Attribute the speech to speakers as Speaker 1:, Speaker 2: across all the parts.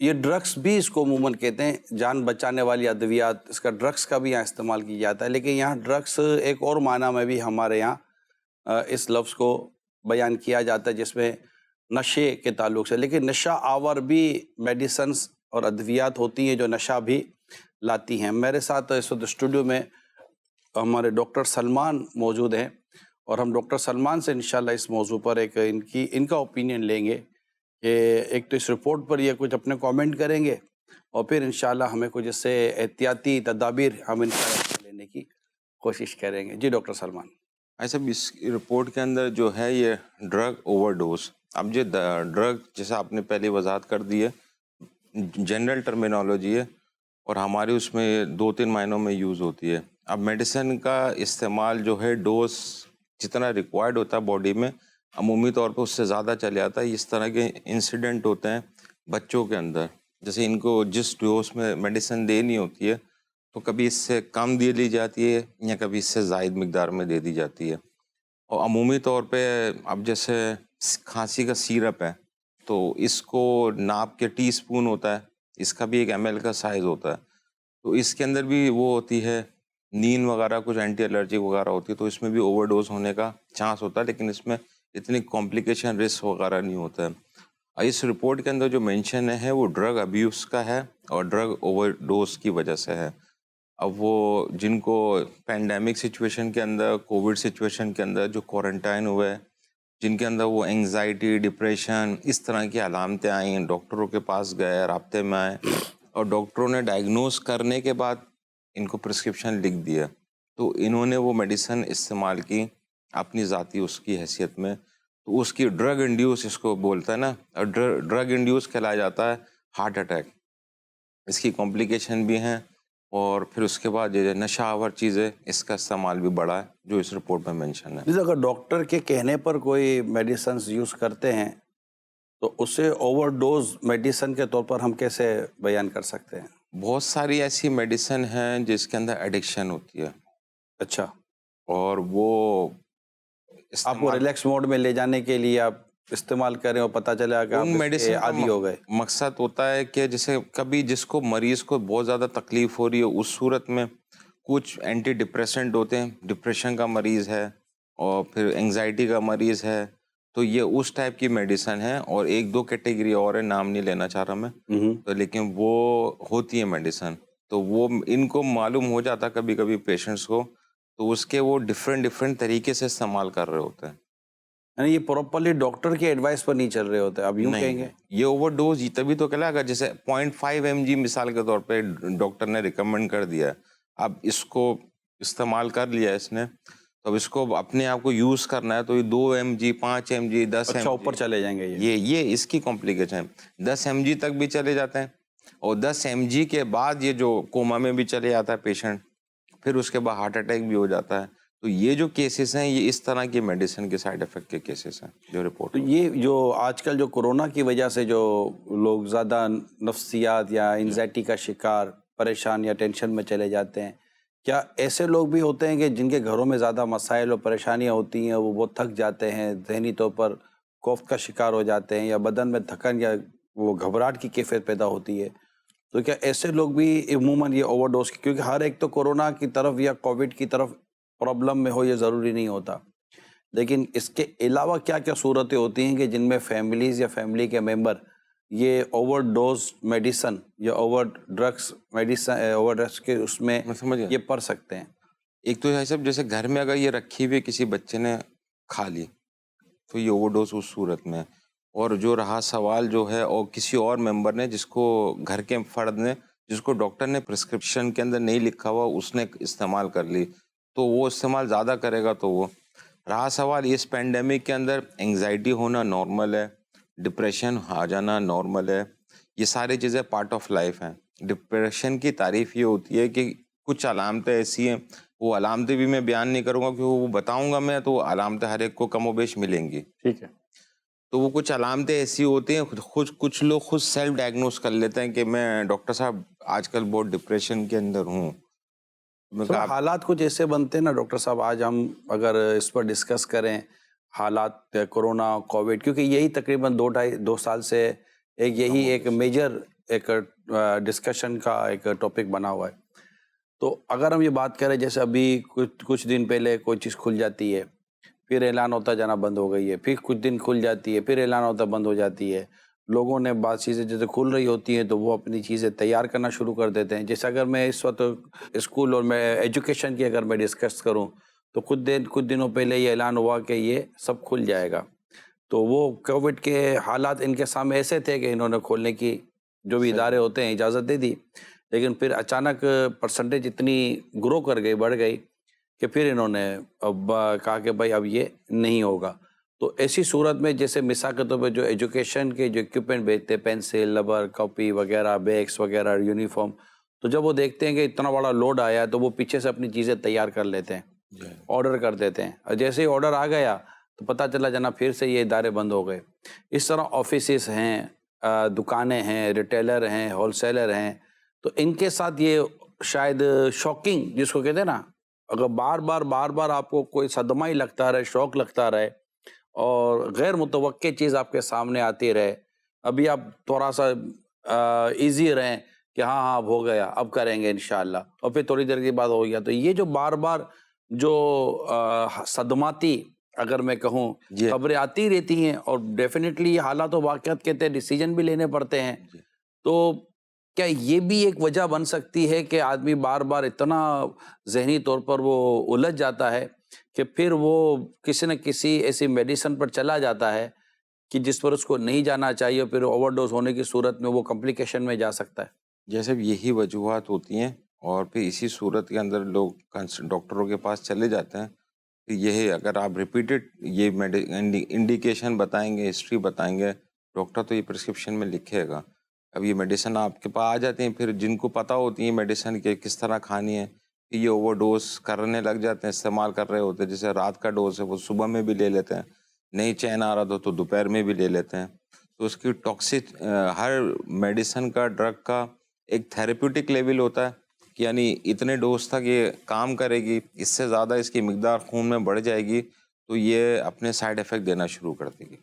Speaker 1: یہ ڈرگس بھی اس کو عموماً کہتے ہیں، جان بچانے والی ادویات، اس کا ڈرگس کا بھی یہاں استعمال کیا جاتا ہے، لیکن یہاں ڈرگس ایک اور معنی میں بھی ہمارے یہاں اس لفظ کو بیان کیا جاتا ہے جس میں نشے کے تعلق سے، لیکن نشہ آور بھی میڈیسنس اور ادویات ہوتی ہیں جو نشہ بھی لاتی ہیں۔ میرے ساتھ اس وقت اسٹوڈیو میں ہمارے ڈاکٹر سلمان موجود ہیں، اور ہم ڈاکٹر سلمان سے انشاءاللہ اس موضوع پر ایک ان کا اوپینین لیں گے کہ ایک تو اس رپورٹ پر یہ کچھ اپنے کامنٹ کریں گے، اور پھر انشاءاللہ ہمیں کچھ اس سے احتیاطی تدابیر ہم ان کا لینے کی کوشش کریں گے۔ جی ڈاکٹر سلمان۔
Speaker 2: ایسا اس رپورٹ کے اندر جو ہے یہ ڈرگ اوور ڈوز، اب جو ڈرگ جیسے آپ نے پہلے وضاحت کر دی ہے، جنرل ٹرمینالوجی ہے اور ہماری اس میں 2-3 معنوں میں یوز ہوتی ہے۔ اب میڈیسن کا استعمال جو ہے ڈوز جتنا ریکوائرڈ ہوتا ہے باڈی میں، عمومی طور پہ اس سے زیادہ چلے جاتا ہے۔ اس طرح کے انسیڈنٹ ہوتے ہیں بچوں کے اندر، جیسے ان کو جس ڈوز میں میڈیسن دینی ہوتی ہے تو کبھی اس سے کم دے لی جاتی ہے یا کبھی اس سے زائد مقدار میں دے دی جاتی ہے۔ اور عمومی طور پہ اب جیسے کھانسی کا سیرپ ہے تو اس کو ناپ کے ٹی اسپون ہوتا ہے، اس کا بھی ایک ایم ایل کا سائز ہوتا ہے، تو اس کے اندر بھی وہ ہوتی ہے نیند وغیرہ، کچھ اینٹی الرجی وغیرہ ہوتی ہے، تو اس میں بھی اوور ڈوز ہونے کا چانس ہوتا ہے، لیکن اس میں اتنی کمپلیکیشن رسک وغیرہ نہیں ہوتا ہے۔ اس رپورٹ کے اندر جو مینشن ہے وہ ڈرگ ابیوز کا ہے اور ڈرگ اوور ڈوز کی وجہ سے ہے۔ اب وہ جن کو پینڈیمک سچویشن کے اندر، کووڈ سچویشن کے اندر جو کوارنٹائن ہوئے، جن کے اندر وہ انگزائٹی، ڈپریشن، اس طرح کی علامتیں آئیں، ڈاکٹروں کے پاس گئے، رابطے میں آئے اور ڈاکٹروں نے ڈائگنوز کرنے کے بعد ان کو پرسکرپشن لکھ دیا، تو انہوں نے وہ میڈیسن استعمال کی اپنی ذاتی اس کی حیثیت میں، تو اس کی ڈرگ انڈیوس اس کو بولتا ہے نا، اور ڈرگ انڈیوس کہلایا جاتا ہے ہارٹ اٹیک۔ اس کی کمپلیکیشن بھی ہیں، اور پھر اس کے بعد یہ نشہ آور چیزیں، اس کا استعمال بھی بڑا ہے جو اس رپورٹ میں مینشن ہے۔
Speaker 1: جیسے اگر ڈاکٹر کے کہنے پر کوئی میڈیسنز یوز کرتے ہیں تو اسے اوور ڈوز میڈیسن کے طور پر ہم کیسے بیان کر سکتے ہیں؟
Speaker 2: بہت ساری ایسی میڈیسن ہیں جس کے اندر ایڈکشن ہوتی ہے،
Speaker 1: اچھا،
Speaker 2: اور وہ
Speaker 1: آپ کو ریلیکس موڈ میں لے جانے کے لیے آپ استعمال کریں اور پتہ چلا کہ آپ
Speaker 2: ان
Speaker 1: اس کے
Speaker 2: میڈیسن
Speaker 1: عادی ہو گئے۔
Speaker 2: مقصد ہوتا ہے کہ جیسے کبھی جس کو مریض کو بہت زیادہ تکلیف ہو رہی ہے، اس صورت میں کچھ اینٹی ڈپریسنٹ ہوتے ہیں، ڈپریشن کا مریض ہے اور پھر انگزائٹی کا مریض ہے، تو یہ اس ٹائپ کی میڈیسن ہے، اور 1-2 کیٹیگری اور ہے، نام نہیں لینا چاہ رہا میں، تو لیکن وہ ہوتی ہے میڈیسن، تو وہ ان کو معلوم ہو جاتا کبھی کبھی پیشنٹس کو، تو اس کے وہ ڈفرینٹ طریقے سے استعمال کر رہے ہوتے ہیں۔
Speaker 1: یعنی یہ پراپرلی ڈاکٹر کے ایڈوائس پر نہیں چل رہے ہوتے، اب یوں کہیں گے؟
Speaker 2: یہ اوور ڈوز تبھی تو کہلا گا، جیسے 0.5 mg مثال کے طور پہ ڈاکٹر نے ریکمنڈ کر دیا، اب اس کو استعمال کر لیا اس نے، تو اب اس کو اپنے آپ کو یوز کرنا ہے، تو یہ 2 mg، 5 mg، 10
Speaker 1: اچھا، اوپر
Speaker 2: mg،
Speaker 1: چلے جائیں گے
Speaker 2: یہ اس کی کمپلیکیشن ہے۔ 10 mg تک بھی چلے جاتے ہیں، اور 10 mg کے بعد یہ جو کوما میں بھی چلے جاتا ہے پیشنٹ، پھر اس کے بعد ہارٹ اٹیک بھی ہو جاتا ہے، تو یہ جو کیسز ہیں یہ اس طرح کی میڈیسن کے سائیڈ افیکٹ کے کیسز ہیں جو رپورٹ۔
Speaker 1: تو یہ جو آج کل جو کورونا کی وجہ سے جو لوگ زیادہ نفسیات یا انزائٹی کا شکار، پریشان یا ٹینشن میں چلے جاتے ہیں، کیا ایسے لوگ بھی ہوتے ہیں کہ جن کے گھروں میں زیادہ مسائل اور پریشانیاں ہوتی ہیں، وہ بہت تھک جاتے ہیں، ذہنی طور پر خوف کا شکار ہو جاتے ہیں، یا بدن میں تھکن یا وہ گھبراہٹ کی کیفیت پیدا ہوتی ہے، تو کیا ایسے لوگ بھی عموماً یہ اوور ڈوز کی، کیونکہ ہر ایک تو کورونا کی طرف یا کووڈ کی طرف پرابلم میں ہو یہ ضروری نہیں ہوتا، لیکن اس کے علاوہ کیا کیا صورتیں ہوتی ہیں کہ جن میں فیملیز یا فیملی کے ممبر یہ اوور ڈوز میڈیسن یا over drugs medicine, over drugs کے اس میں یہ پڑ سکتے ہیں؟
Speaker 2: ایک تو صاحب جیسے گھر میں اگر یہ رکھی ہوئی کسی بچے نے کھا لی تو یہ اوور ڈوز اس صورت میں، اور جو رہا سوال جو ہے، اور کسی اور ممبر نے جس کو گھر کے فرد نے جس کو ڈاکٹر نے پرسکرپشن کے اندر نہیں لکھا ہوا، اس نے استعمال کر لی، تو وہ استعمال زیادہ کرے گا، تو وہ رہا سوال اس پینڈیمک کے اندر انگزائٹی ہونا نارمل ہے، ڈپریشن آ جانا نارمل ہے، یہ ساری چیزیں پارٹ آف لائف ہیں۔ ڈپریشن کی تعریف یہ ہوتی ہے کہ کچھ علامتیں ایسی ہیں، وہ علامتیں بھی میں بیان نہیں کروں گا کیونکہ وہ بتاؤں گا میں تو علامتیں ہر ایک کو کم و بیش ملیں گی،
Speaker 1: ٹھیک ہے؟
Speaker 2: تو وہ کچھ علامتیں ایسی ہوتی ہیں، کچھ لوگ خود سیلف ڈائگنوز کر لیتے ہیں کہ میں ڈاکٹر صاحب آج کل بہت ڈپریشن کے اندر ہوں۔
Speaker 1: حالات کچھ ایسے بنتے ہیں نا ڈاکٹر صاحب، آج ہم اگر اس پر ڈسکس کریں حالات کورونا کووڈ، کیونکہ یہی تقریباً 2 سال سے ایک یہی ایک میجر ایک ڈسکشن کا ایک ٹاپک بنا ہوا ہے. تو اگر ہم یہ بات کریں جیسے ابھی کچھ دن پہلے کوئی چیز کھل جاتی ہے, پھر اعلان ہوتا جانا بند ہو گئی ہے, پھر کچھ دن کھل جاتی ہے, پھر اعلان ہوتا بند ہو جاتی ہے. لوگوں نے بعض چیزیں جیسے کھل رہی ہوتی ہیں تو وہ اپنی چیزیں تیار کرنا شروع کر دیتے ہیں. جیسے اگر میں اس وقت اسکول اور میں ایجوکیشن کی اگر میں ڈسکس کروں تو کچھ دنوں پہلے یہ اعلان ہوا کہ یہ سب کھل جائے گا. تو وہ کووڈ کے حالات ان کے سامنے ایسے تھے کہ انہوں نے کھولنے کی جو بھی ادارے ہوتے ہیں اجازت دے دی, لیکن پھر اچانک پرسنٹیج اتنی گرو کر گئی, بڑھ گئی کہ پھر انہوں نے اب کہا کہ بھائی اب یہ نہیں ہوگا. تو ایسی صورت میں جیسے مثال کے طور پہ جو ایجوکیشن کے جو اکوپمنٹ بیچتے ہیں, پینسل, ربر, کاپی وغیرہ, بیگس وغیرہ, یونیفارم, تو جب وہ دیکھتے ہیں کہ اتنا بڑا لوڈ آیا تو وہ پیچھے سے اپنی چیزیں تیار کر لیتے ہیں, آرڈر کر دیتے ہیں, اور جیسے ہی آرڈر آ گیا تو پتہ چلا جناب پھر سے یہ ادارے بند ہو گئے. اس طرح آفیسز ہیں, دکانیں ہیں, ریٹیلر ہیں, ہول سیلر ہیں, تو ان کے ساتھ یہ شاید شاکنگ جس کو کہتے ہیں نا, اگر بار بار آپ کو کوئی صدمہ ہی لگتا رہے, شوق لگتا رہے اور غیر متوقع چیز آپ کے سامنے آتی رہے, ابھی آپ تھوڑا سا ایزی رہیں کہ ہاں اب ہو گیا, اب کریں گے انشاءاللہ, اور پھر تھوڑی دیر کے بعد ہو گیا. تو یہ جو بار جو صدماتی اگر میں کہوں خبریں آتی رہتی ہیں, اور ڈیفینیٹلی یہ حالات و واقعات کے تحت ڈیسیجن بھی لینے پڑتے ہیں. تو کیا یہ بھی ایک وجہ بن سکتی ہے کہ آدمی بار اتنا ذہنی طور پر وہ الجھ جاتا ہے کہ پھر وہ کسی نہ کسی ایسی میڈیسن پر چلا جاتا ہے کہ جس پر اس کو نہیں جانا چاہیے, پھر اوور ڈوز ہونے کی صورت میں وہ کمپلیکیشن میں جا سکتا ہے.
Speaker 2: جیسے یہی وجوہات ہوتی ہیں اور پھر اسی صورت کے اندر لوگ ڈاکٹروں کے پاس چلے جاتے ہیں. یہی اگر آپ ریپیٹڈ یہ انڈیکیشن بتائیں گے, ہسٹری بتائیں گے, ڈاکٹر تو یہ پرسکرپشن میں لکھے گا. اب یہ میڈیسن آپ کے پاس آ جاتی ہیں, پھر جن کو پتہ ہوتی ہے میڈیسن کے کس طرح کھانی ہے, یہ اوور ڈوز کرنے لگ جاتے ہیں, استعمال کر رہے ہوتے ہیں. جیسے رات کا ڈوز ہے وہ صبح میں بھی لے لیتے ہیں, نہیں چین آ رہا تو دوپہر میں بھی لے لیتے ہیں. تو اس کی ٹاکسک, ہر میڈیسن کا, ڈرگ کا ایک تھیراپیوٹک لیول ہوتا ہے, یعنی اتنے ڈوز تک یہ کام کرے گی, اس سے زیادہ اس کی مقدار خون میں بڑھ جائے گی تو یہ اپنے سائیڈ ایفیکٹ دینا شروع کر دے گی.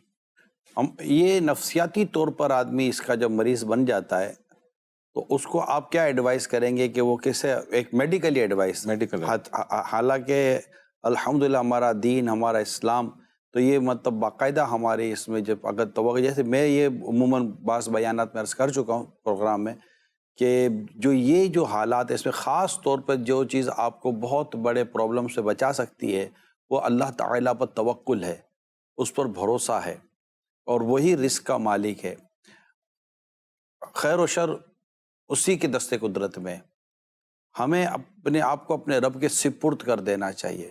Speaker 1: یہ نفسیاتی طور پر آدمی اس کا جب مریض بن جاتا ہے تو اس کو آپ کیا ایڈوائز کریں گے کہ وہ کیسے, ایک میڈیکلی ایڈوائس, حالانکہ الحمدللہ ہمارا دین, ہمارا اسلام تو یہ مطلب باقاعدہ ہمارے اس میں جب اگر توقع, جیسے میں یہ عموماً بعض بیانات میں عرض کر چکا ہوں پروگرام میں کہ جو حالات اس میں خاص طور پر جو چیز آپ کو بہت بڑے پرابلم سے بچا سکتی ہے وہ اللہ تعالیٰ پر توکل ہے, اس پر بھروسہ ہے, اور وہی رزق کا مالک ہے. خیر و شر اسی کے دست قدرت میں, ہمیں اپنے آپ کو اپنے رب کے سپرد کر دینا چاہیے,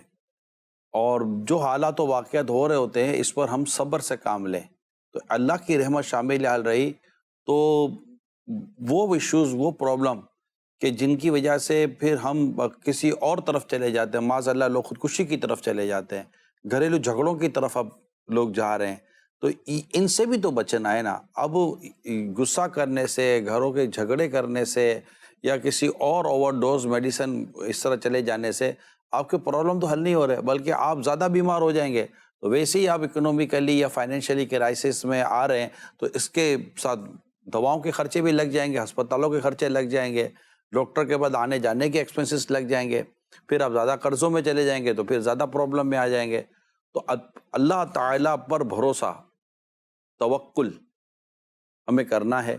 Speaker 1: اور جو حالات و واقعات ہو رہے ہوتے ہیں اس پر ہم صبر سے کام لیں تو اللہ کی رحمت شامل حال رہی. تو وہ ایشوز, وہ پرابلم کہ جن کی وجہ سے پھر ہم کسی اور طرف چلے جاتے ہیں, معاذ اللہ لوگ خودکشی کی طرف چلے جاتے ہیں, گھریلو جھگڑوں کی طرف اب لوگ جا رہے ہیں, تو ان سے بھی تو بچنا ہے نا. اب غصہ کرنے سے, گھروں کے جھگڑے کرنے سے, یا کسی اور اوور ڈوز میڈیسن اس طرح چلے جانے سے آپ کے پرابلم تو حل نہیں ہو رہے, بلکہ آپ زیادہ بیمار ہو جائیں گے. تو ویسے ہی آپ اکنومیکلی یا فائنینشلی کرائسس میں آ رہے ہیں تو اس کے ساتھ دواؤں کے خرچے بھی لگ جائیں گے, ہسپتالوں کے خرچے لگ جائیں گے, ڈاکٹر کے بعد آنے جانے کے ایکسپنسز لگ جائیں گے, پھر آپ زیادہ قرضوں میں چلے جائیں گے تو پھر زیادہ پرابلم میں آ جائیں گے. تو اللہ تعالیٰ پر بھروسہ, توکل ہمیں کرنا ہے,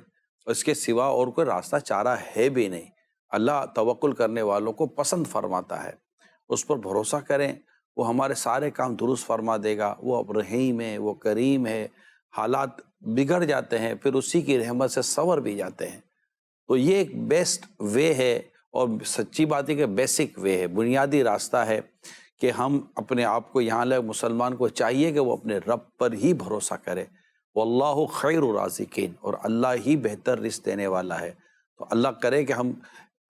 Speaker 1: اس کے سوا اور کوئی راستہ چارہ ہے بھی نہیں. اللہ توکل کرنے والوں کو پسند فرماتا ہے, اس پر بھروسہ کریں, وہ ہمارے سارے کام درست فرما دے گا. وہ اب رحیم ہے, وہ کریم ہے. حالات بگڑ جاتے ہیں پھر اسی کی رحمت سے سنور بھی جاتے ہیں. تو یہ ایک بیسٹ وے ہے, اور سچی بات ہے کہ بیسک وے ہے, بنیادی راستہ ہے کہ ہم اپنے آپ کو, یہاں لے مسلمان کو چاہیے کہ وہ اپنے رب پر ہی بھروسہ کرے. واللہ خیر الرازقین, اور اللہ ہی بہتر رزق دینے والا ہے. تو اللہ کرے کہ ہم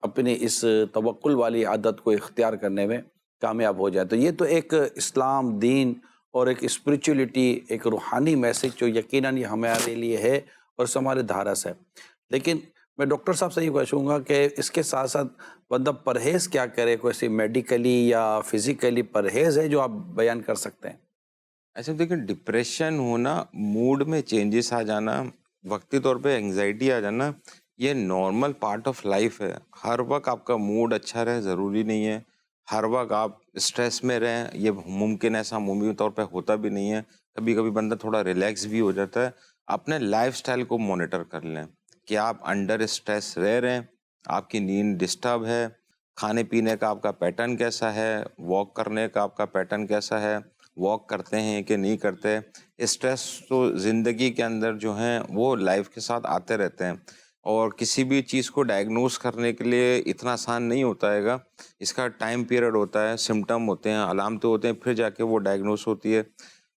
Speaker 1: اپنے اس توکل والی عادت کو اختیار کرنے میں کامیاب ہو جائے. تو یہ تو ایک اسلام دین اور ایک اسپریچولیٹی, ایک روحانی میسج جو یقیناً یہ ہمارے لیے ہے اور اس ہمارے دھارس ہے. لیکن میں ڈاکٹر صاحب سے یہ پوچھوں گا کہ اس کے ساتھ ساتھ بندہ پرہیز کیا کرے, کوئی سی میڈیکلی یا فزیکلی پرہیز ہے جو آپ بیان کر سکتے ہیں؟
Speaker 2: ایسے دیکھیں, ڈپریشن ہونا, موڈ میں چینجز آ جانا, وقتی طور پہ انگزائٹی آ جانا, یہ نارمل پارٹ آف لائف ہے. ہر وقت آپ کا موڈ اچھا رہے ضروری نہیں ہے, ہر وقت آپ اسٹریس میں رہیں یہ ممکن ہے, ایسا عمومی طور پہ ہوتا بھی نہیں ہے. کبھی کبھی بندہ تھوڑا ریلیکس بھی ہو جاتا ہے. اپنے لائف سٹائل کو مانیٹر کر لیں کہ آپ انڈر اسٹریس رہ رہے ہیں, آپ کی نیند ڈسٹرب ہے, کھانے پینے کا آپ کا پیٹرن کیسا ہے, واک کرنے کا آپ کا پیٹرن کیسا ہے, واک کرتے ہیں کہ نہیں کرتے. اسٹریس تو زندگی کے اندر جو ہیں وہ لائف کے ساتھ آتے رہتے ہیں, اور کسی بھی چیز کو ڈائگنوز کرنے کے لیے اتنا آسان نہیں ہوتا ہے گا. اس کا ٹائم پیریڈ ہوتا ہے, سمٹم ہوتے ہیں, علامتیں ہوتے ہیں, پھر جا کے وہ ڈائگنوز ہوتی ہے.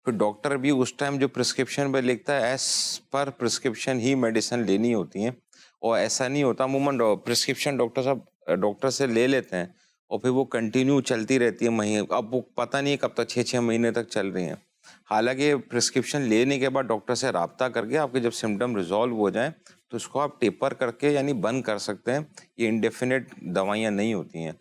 Speaker 2: پھر ڈاکٹر بھی اس ٹائم جو پرسکرپشن پہ لکھتا ہے ایز پر پرسکرپشن ہی میڈیسن لینی ہوتی ہیں, اور ایسا نہیں ہوتا. عموماً پرسکرپشن ڈاکٹر سے لے لیتے ہیں اور پھر وہ کنٹینیو چلتی رہتی ہے مہینے, اب وہ پتہ نہیں کب تک 6 مہینے تک چل رہی ہیں. حالانکہ پرسکرپشن لینے کے بعد ڈاکٹر سے رابطہ کر کے آپ کے جب سمٹم ریزالو ہو جائیں تو اس کو آپ ٹیپر کر کے یعنی بند کر سکتے ہیں. یہ انڈیفینٹ دوائیاں نہیں ہوتی ہیں.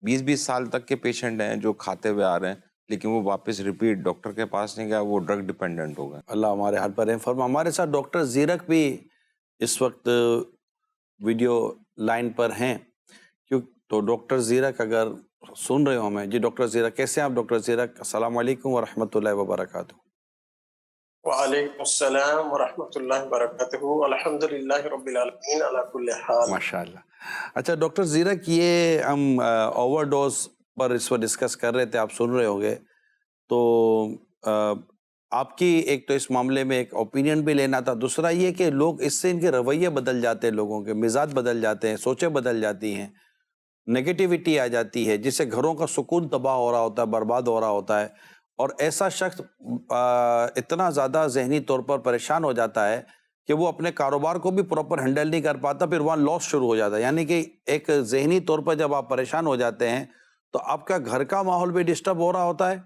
Speaker 2: 20 سال تک کے پیشنٹ ہیں جو کھاتے ہوئے آ رہے ہیں لیکن وہ واپس ریپیٹ ڈاکٹر کے پاس نہیں گیا, وہ ڈرگ ڈیپینڈنٹ ہوگا.
Speaker 1: اللہ ہمارے حال پر رحم فرما. ہمارے ساتھ ڈاکٹر زیرک بھی اس وقت ویڈیو لائن پر ہیں, کیوں تو ڈاکٹر زیرک اگر سن رہے ہو ہمیں. جی ڈاکٹر زیرک کیسے ہیں آپ؟ ڈاکٹر زیرک السلام علیکم ورحمۃ اللہ وبرکاتہ.
Speaker 3: وعلیکم السلام ورحمۃ اللہ وبرکاتہ. الحمد للہ رب العالمین علی کل حال.
Speaker 1: ماشاء اللہ. اچھا ڈاکٹر زیرک, یہ ہم اوور ڈوز پر اس وقت ڈسکس کر رہے تھے, آپ سن رہے ہوں گے, تو آپ کی ایک تو اس معاملے میں ایک اوپینین بھی لینا تھا. دوسرا یہ کہ لوگ اس سے ان کے رویے بدل جاتے ہیں, لوگوں کے مزاج بدل جاتے ہیں, سوچیں بدل جاتی ہیں, نگیٹیوٹی آ جاتی ہے, جس سے گھروں کا سکون تباہ ہو رہا ہوتا ہے, برباد ہو رہا ہوتا ہے. اور ایسا شخص اتنا زیادہ ذہنی طور پر پریشان ہو جاتا ہے کہ وہ اپنے کاروبار کو بھی پراپر ہینڈل نہیں کر پاتا, پھر وہاں لاس شروع ہو جاتا ہے. یعنی کہ ایک ذہنی طور پر جب آپ پریشان ہو جاتے ہیں تو آپ کا گھر کا ماحول بھی ڈسٹرب ہو رہا ہوتا ہے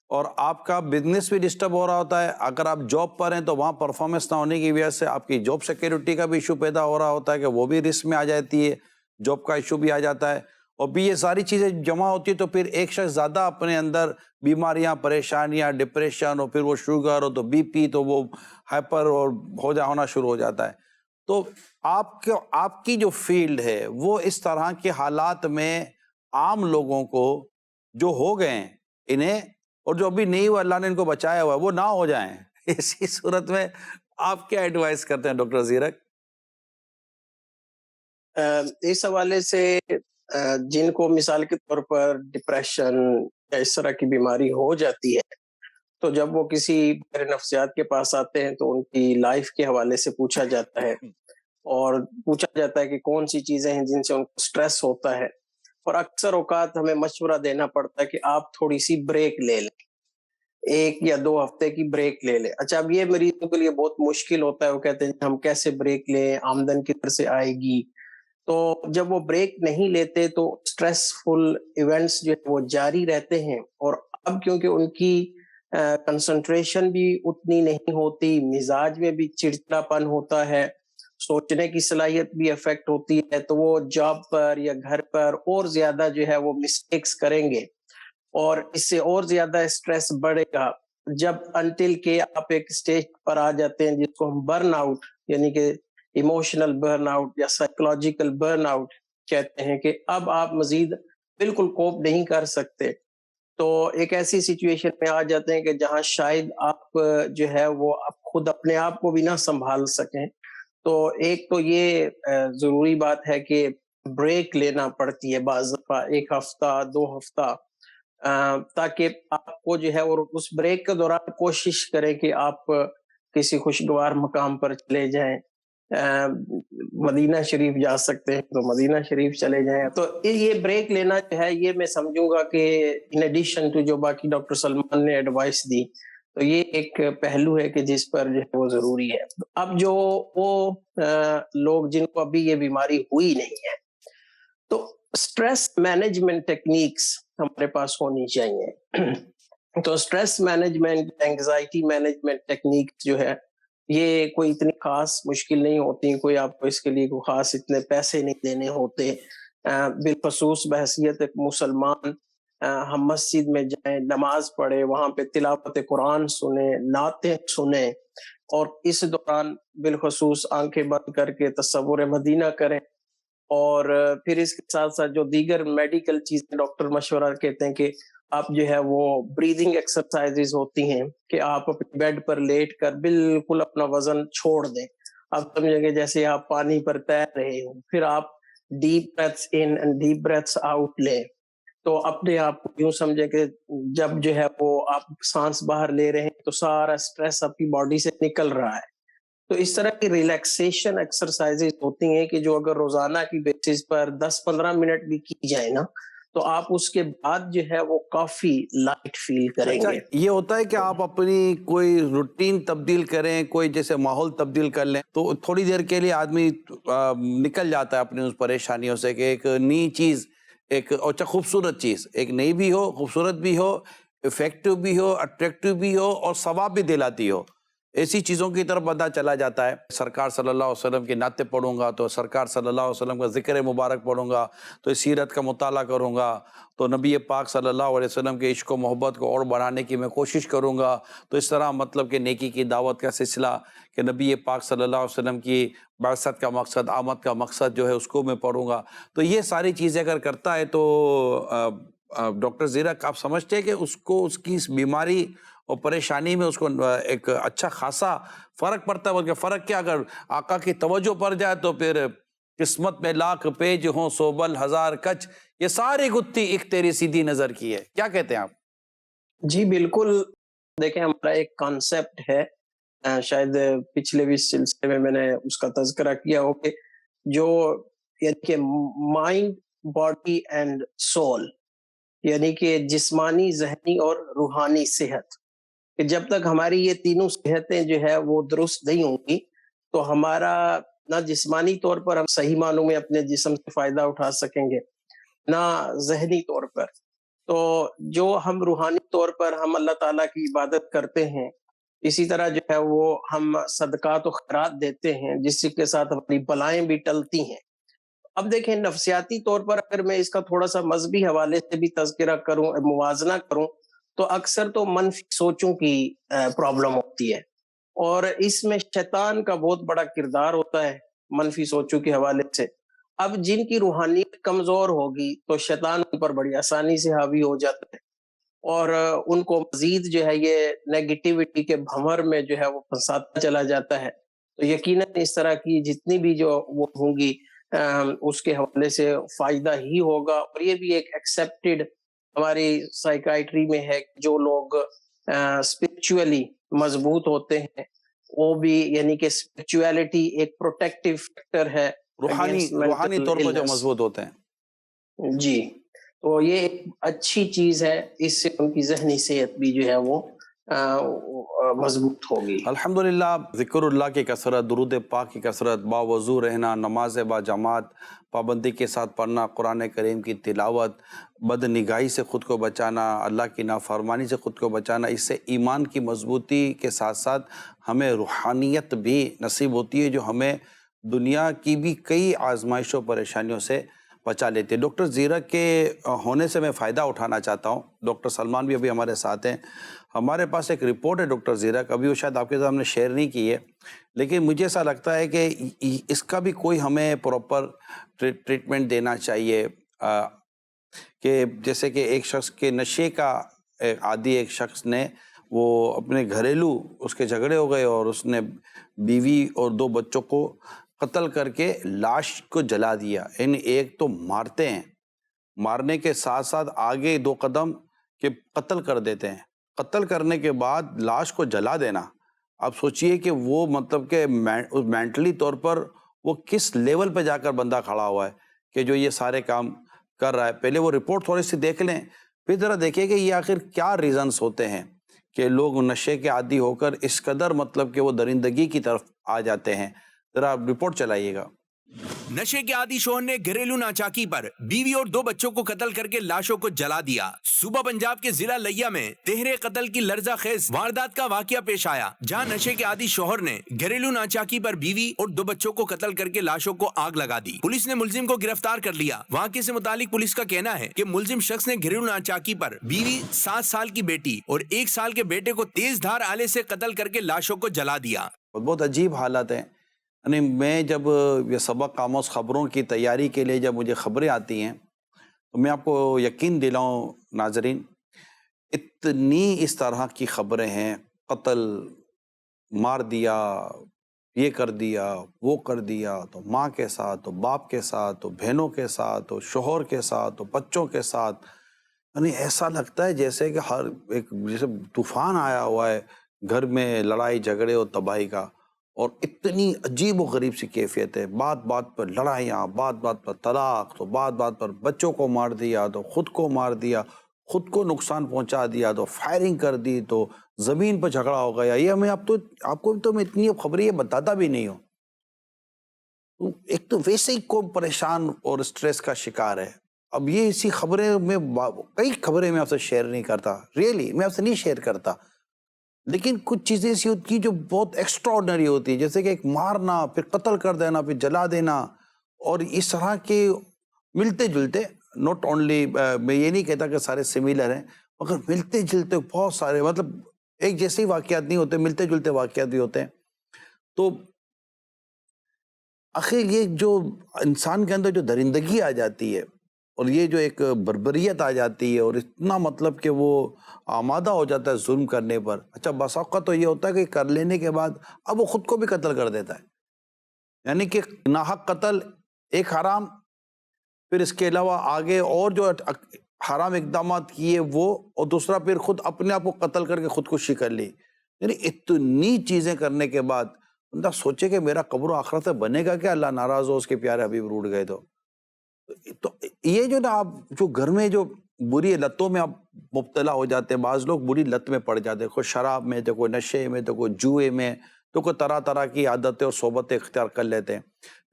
Speaker 1: اور آپ کا بزنس بھی ڈسٹرب ہو رہا ہوتا ہے. اگر آپ جاب پر ہیں تو وہاں پرفارمنس نہ ہونے کی وجہ سے آپ کی جاب سیکیورٹی کا بھی ایشو پیدا ہو رہا ہوتا ہے کہ وہ بھی رسک میں آ جاتی ہے, جاب کا ایشو بھی آ جاتا ہے. اور بھی یہ ساری چیزیں جمع ہوتی ہے تو پھر ایک شخص زیادہ اپنے اندر بیماریاں, پریشانیاں, ڈپریشن, اور پھر وہ شوگر ہو تو بی پی, تو وہ ہائپر اور ہونا شروع ہو جاتا ہے. تو آپ کی جو فیلڈ ہے وہ اس طرح کے حالات میں عام لوگوں کو جو ہو گئے ہیں انہیں, اور جو ابھی نہیں ہوا اللہ نے ان کو بچایا ہوا وہ نہ ہو جائیں, اسی صورت میں آپ کیا ایڈوائز کرتے ہیں ڈاکٹر زیرک؟
Speaker 3: اس حوالے سے جن کو مثال کے طور پر ڈپریشن یا اس طرح کی بیماری ہو جاتی ہے تو جب وہ کسی بحر نفسیات کے پاس آتے ہیں تو ان کی لائف کے حوالے سے پوچھا جاتا ہے, اور پوچھا جاتا ہے کہ کون سی چیزیں ہیں جن سے ان کو سٹریس ہوتا ہے, اور اکثر اوقات ہمیں مشورہ دینا پڑتا ہے کہ آپ تھوڑی سی بریک لے لیں, 1 یا 2 ہفتے کی بریک لے لیں. اچھا اب یہ مریضوں کے لیے بہت مشکل ہوتا ہے, وہ کہتے ہیں ہم کیسے بریک لیں, آمدن کدھر سے آئے گی. تو جب وہ بریک نہیں لیتے تو سٹریسفل ایونٹس جو وہ جاری رہتے ہیں, اور اب کیونکہ ان کی کنسنٹریشن بھی اتنی نہیں ہوتی, مزاج میں بھی چڑچڑاپن ہوتا ہے, سوچنے کی صلاحیت بھی افیکٹ ہوتی ہے, تو وہ جاب پر یا گھر پر اور زیادہ جو ہے وہ مسٹیکس کریں گے, اور اس سے اور زیادہ اسٹریس بڑھے گا. جب انٹل کہ آپ ایک سٹیج پر آ جاتے ہیں جس کو ہم برن آؤٹ یعنی کہ ایموشنل برن آؤٹ یا سائیکولوجیکل برن آؤٹ کہتے ہیں, کہ اب آپ مزید بالکل کوپ نہیں کر سکتے, تو ایک ایسی سچویشن میں آ جاتے ہیں کہ جہاں شاید آپ جو ہے وہ آپ خود اپنے آپ کو بھی نہ سنبھال سکیں. تو ایک تو یہ ضروری بات ہے کہ بریک لینا پڑتی ہے بعض دفعہ 1 ہفتہ 2 ہفتہ, تاکہ آپ کو جو ہے اور اس بریک کے دوران کوشش کریں کہ آپ کسی خوشگوار مقام پر چلے جائیں. مدینہ شریف جا سکتے ہیں تو مدینہ شریف چلے جائیں. تو یہ بریک لینا جو ہے یہ میں سمجھوں گا کہ ان ایڈیشن ٹو جو باقی ڈاکٹر سلمان نے ایڈوائس دی, تو یہ ایک پہلو ہے کہ جس پر جو ہے وہ ضروری ہے. اب جو وہ لوگ جن کو ابھی یہ بیماری ہوئی نہیں ہے, تو سٹریس مینجمنٹ ٹیکنیکس ہمارے پاس ہونی چاہیے. تو stress management, anxiety management techniques جو ہے یہ کوئی اتنی خاص مشکل نہیں ہوتی, کوئی آپ کو اس کے لیے کوئی خاص اتنے پیسے نہیں دینے ہوتے. بالخصوص بحیثیت ایک مسلمان ہم مسجد میں جائیں, نماز پڑھیں, وہاں پہ تلاوت قرآن سنیں, نعتیں سنیں, اور اس دوران بالخصوص آنکھیں بند کر کے تصور مدینہ کریں، اور پھر اس کے ساتھ ساتھ جو دیگر میڈیکل چیزیں ڈاکٹر مشورہ کہتے ہیں کہ آپ جو ہے وہ بریدنگ ایکسرسائزز ہوتی ہیں کہ آپ اپنے بیڈ پر لیٹ کر بالکل اپنا وزن چھوڑ دیں. آپ سمجھیں گے جیسے آپ پانی پر تیر رہے ہوں، پھر آپ deep breaths in and deep breaths out لیں. تو اپنے آپ کو یوں سمجھیں کہ جب جو ہے وہ آپ سانس باہر لے رہے ہیں تو سارا سٹریس آپ کی باڈی سے نکل رہا ہے. تو اس طرح کی ریلیکسیشن ایکسرسائزز ہوتی ہیں کہ جو اگر روزانہ کی بیسس پر 10-15 منٹ بھی کی جائے نا، تو آپ اس کے بعد جو ہے وہ کافی لائٹ فیل کریں
Speaker 1: اچھا،
Speaker 3: گے.
Speaker 1: یہ ہوتا ہے کہ آپ اپنی کوئی روٹین تبدیل کریں، کوئی جیسے ماحول تبدیل کر لیں تو تھوڑی دیر کے لیے آدمی نکل جاتا ہے اپنی اس پریشانیوں سے، کہ ایک نئی چیز، ایک اچھا خوبصورت چیز، ایک نئی بھی ہو، خوبصورت بھی ہو، افیکٹو بھی ہو، اٹریکٹیو بھی ہو اور ثواب بھی دلاتی ہو، ایسی چیزوں کی طرف بندہ چلا جاتا ہے. سرکار صلی اللہ علیہ وسلم کی نعتیں پڑھوں گا تو سرکار صلی اللہ علیہ وسلم کا ذکر مبارک پڑھوں گا تو سیرت کا مطالعہ کروں گا تو نبی پاک صلی اللہ علیہ وسلم کے عشق و محبت کو اور بڑھانے کی میں کوشش کروں گا. تو اس طرح مطلب کہ نیکی کی دعوت کا سلسلہ کہ نبی پاک صلی اللہ علیہ وسلم کی بعثت کا مقصد، آمد کا مقصد جو ہے اس کو میں پڑھوں گا. تو یہ ساری چیزیں اگر کرتا ہے تو ڈاکٹر زیرک آپ سمجھتے ہیں کہ اس کو اس کی اس بیماری اور پریشانی میں اس کو ایک اچھا خاصا فرق پڑتا ہے؟ بلکہ فرق کیا، اگر آقا کی توجہ پڑ جائے تو پھر قسمت میں لاکھ پیج ہوں سوبل ہزار کچ، یہ ساری گتھی ایک تیری سیدھی نظر کی ہے. کیا کہتے ہیں آپ؟
Speaker 3: جی بالکل. دیکھیں ہمارا ایک کانسیپٹ ہے، شاید پچھلے بھی سلسلے میں نے اس کا تذکرہ کیا ہو، کہ جو یعنی کہ مائنڈ، باڈی اینڈ سول، یعنی کہ جسمانی، ذہنی اور روحانی صحت، کہ جب تک ہماری یہ تینوں صحتیں جو ہے وہ درست نہیں ہوں گی تو ہمارا نہ جسمانی طور پر ہم صحیح معنوں میں اپنے جسم سے فائدہ اٹھا سکیں گے، نہ ذہنی طور پر. تو جو ہم روحانی طور پر ہم اللہ تعالیٰ کی عبادت کرتے ہیں، اسی طرح جو ہے وہ ہم صدقات و خیرات دیتے ہیں جس کے ساتھ ہماری بلائیں بھی ٹلتی ہیں. اب دیکھیں نفسیاتی طور پر اگر میں اس کا تھوڑا سا مذہبی حوالے سے بھی تذکرہ کروں، موازنہ کروں، تو اکثر تو منفی سوچوں کی پرابلم ہوتی ہے، اور اس میں شیطان کا بہت بڑا کردار ہوتا ہے منفی سوچوں کے حوالے سے. اب جن کی روحانیت کمزور ہوگی تو شیطان ان پر بڑی آسانی سے حاوی ہو جاتا ہے اور ان کو مزید جو ہے یہ نیگیٹیوٹی کے بھنور میں جو ہے وہ پھنساتا چلا جاتا ہے. تو یقیناً اس طرح کی جتنی بھی جو وہ ہوں گی اس کے حوالے سے فائدہ ہی ہوگا. اور یہ بھی ایک ایکسیپٹڈ ہماری سائیکائٹری میں ہے کہ جو لوگ اسپرچولی مضبوط ہوتے ہیں وہ بھی، یعنی کہ اسپرچولیٹی ایک پروٹیکٹیو فیکٹر ہے
Speaker 1: روحانی طور پر جو مضبوط ہوتے ہیں.
Speaker 3: جی، تو یہ ایک اچھی چیز ہے، اس سے ان کی ذہنی صحت بھی جو ہے وہ مضبوط ہوگی.
Speaker 1: الحمدللہ، ذکر اللہ کی کثرت، درود پاک کی کثرت، باوضو رہنا، نماز با جماعت پابندی کے ساتھ پڑھنا، قرآن کریم کی تلاوت، بد نگاہی سے خود کو بچانا، اللہ کی نافرمانی سے خود کو بچانا، اس سے ایمان کی مضبوطی کے ساتھ ساتھ ہمیں روحانیت بھی نصیب ہوتی ہے جو ہمیں دنیا کی بھی کئی آزمائشوں پریشانیوں سے بچا لیتے. ڈاکٹر زیرک کے ہونے سے میں فائدہ اٹھانا چاہتا ہوں. ڈاکٹر سلمان بھی ابھی ہمارے ساتھ ہیں. ہمارے پاس ایک رپورٹ ہے ڈاکٹر زیرک، ابھی وہ شاید آپ کے ساتھ ہم نے شیئر نہیں کی ہے، لیکن مجھے ایسا لگتا ہے کہ اس کا بھی کوئی ہمیں پراپر ٹریٹمنٹ دینا چاہیے. کہ جیسے کہ ایک شخص کے نشے کا عادی ایک شخص نے، وہ اپنے گھریلو اس کے جھگڑے ہو گئے اور اس نے بیوی اور 2 بچوں کو قتل کر کے لاش کو جلا دیا. یعنی ایک تو مارتے ہیں، مارنے کے ساتھ ساتھ آگے 2 قدم کہ قتل کر دیتے ہیں، قتل کرنے کے بعد لاش کو جلا دینا. آپ سوچئے کہ وہ مطلب کہ مینٹلی طور پر وہ کس لیول پہ جا کر بندہ کھڑا ہوا ہے کہ جو یہ سارے کام کر رہا ہے. پہلے وہ رپورٹ تھوڑی سی دیکھ لیں، پھر ذرا دیکھیں کہ یہ آخر کیا ریزنز ہوتے ہیں کہ لوگ نشے کے عادی ہو کر اس قدر مطلب کہ وہ درندگی کی طرف آ جاتے ہیں. ذرا رپورٹ چلائیے گا.
Speaker 4: نشے کے عادی شوہر نے گھریلو ناچاکی پر بیوی اور 2 بچوں کو قتل کر کے لاشوں کو جلا دیا. صوبہ پنجاب کے ضلع لیا میں تہرے قتل کی لرزہ خیز واردات کا واقعہ پیش آیا، جہاں نشے کے عادی شوہر نے گھریلو ناچاکی پر بیوی اور 2 بچوں کو قتل کر کے لاشوں کو آگ لگا دی. پولیس نے ملزم کو گرفتار کر لیا. واقعے سے متعلق پولیس کا کہنا ہے کہ ملزم شخص نے گھریلو ناچاکی پر بیوی، 7 سال کی بیٹی اور 1 سال کے بیٹے کو تیز دھار آلے سے قتل کر کے لاشوں کو جلا دیا.
Speaker 1: بہت بہت عجیب حالت ہیں. یعنی میں جب یہ سبق آموز خبروں کی تیاری کے لیے جب مجھے خبریں آتی ہیں تو میں آپ کو یقین دلاؤں ناظرین، اتنی اس طرح کی خبریں ہیں، قتل، مار دیا، یہ کر دیا، وہ کر دیا، تو ماں کے ساتھ، تو باپ کے ساتھ، تو بہنوں کے ساتھ، تو شوہر کے ساتھ، تو بچوں کے ساتھ. یعنی ایسا لگتا ہے جیسے کہ ہر ایک جیسے طوفان آیا ہوا ہے گھر میں، لڑائی جھگڑے اور تباہی کا. اور اتنی عجیب و غریب سی کیفیت ہے، بات بات پر لڑائیاں، بات بات پر طلاق، تو بات بات پر بچوں کو مار دیا، تو خود کو مار دیا، خود کو نقصان پہنچا دیا، تو فائرنگ کر دی، تو زمین پر جھگڑا ہو گیا. یہ ہمیں اب تو آپ کو تو میں اتنی خبریں یہ بتاتا بھی نہیں ہوں. ایک تو ویسے ہی قوم پریشان اور سٹریس کا شکار ہے. اب یہ اسی خبریں میں کئی خبریں میں آپ سے شیئر نہیں کرتا، ریئلی میں آپ سے نہیں شیئر کرتا، لیکن کچھ چیزیں ایسی ہوتی ہیں جو بہت ایکسٹرا آرڈنری ہوتی ہیں، جیسے کہ ایک مارنا، پھر قتل کر دینا، پھر جلا دینا، اور اس طرح کے ملتے جلتے، نوٹ اونلی میں یہ نہیں کہتا کہ سارے سملر ہیں، مگر ملتے جلتے بہت سارے، مطلب ایک جیسے ہی واقعات نہیں ہوتے، ملتے جلتے واقعات بھی ہوتے ہیں. تو آخر یہ جو انسان کے اندر جو درندگی آ جاتی ہے، اور یہ جو ایک بربریت آ جاتی ہے، اور اتنا مطلب کہ وہ آمادہ ہو جاتا ہے ظلم کرنے پر. اچھا بس اوقات تو یہ ہوتا ہے کہ کر لینے کے بعد اب وہ خود کو بھی قتل کر دیتا ہے. یعنی کہ ناحق قتل ایک حرام، پھر اس کے علاوہ آگے اور جو حرام اقدامات کیے وہ، اور دوسرا پھر خود اپنے آپ کو قتل کر کے خودکشی کر لی. یعنی اتنی چیزیں کرنے کے بعد بندہ سوچے کہ میرا قبر و آخرت سے بنے گا کہ اللہ ناراض ہو، اس کے پیارے حبیب روٹ گئے تو یہ جو نا آپ جو گھر میں جو بری لتوں میں آپ مبتلا ہو جاتے ہیں، بعض لوگ بری لت میں پڑ جاتے ہیں، کوئی شراب میں، تو کوئی نشے میں، تو کوئی جوئے میں، تو کوئی طرح طرح کی عادتیں اور صحبتیں اختیار کر لیتے ہیں.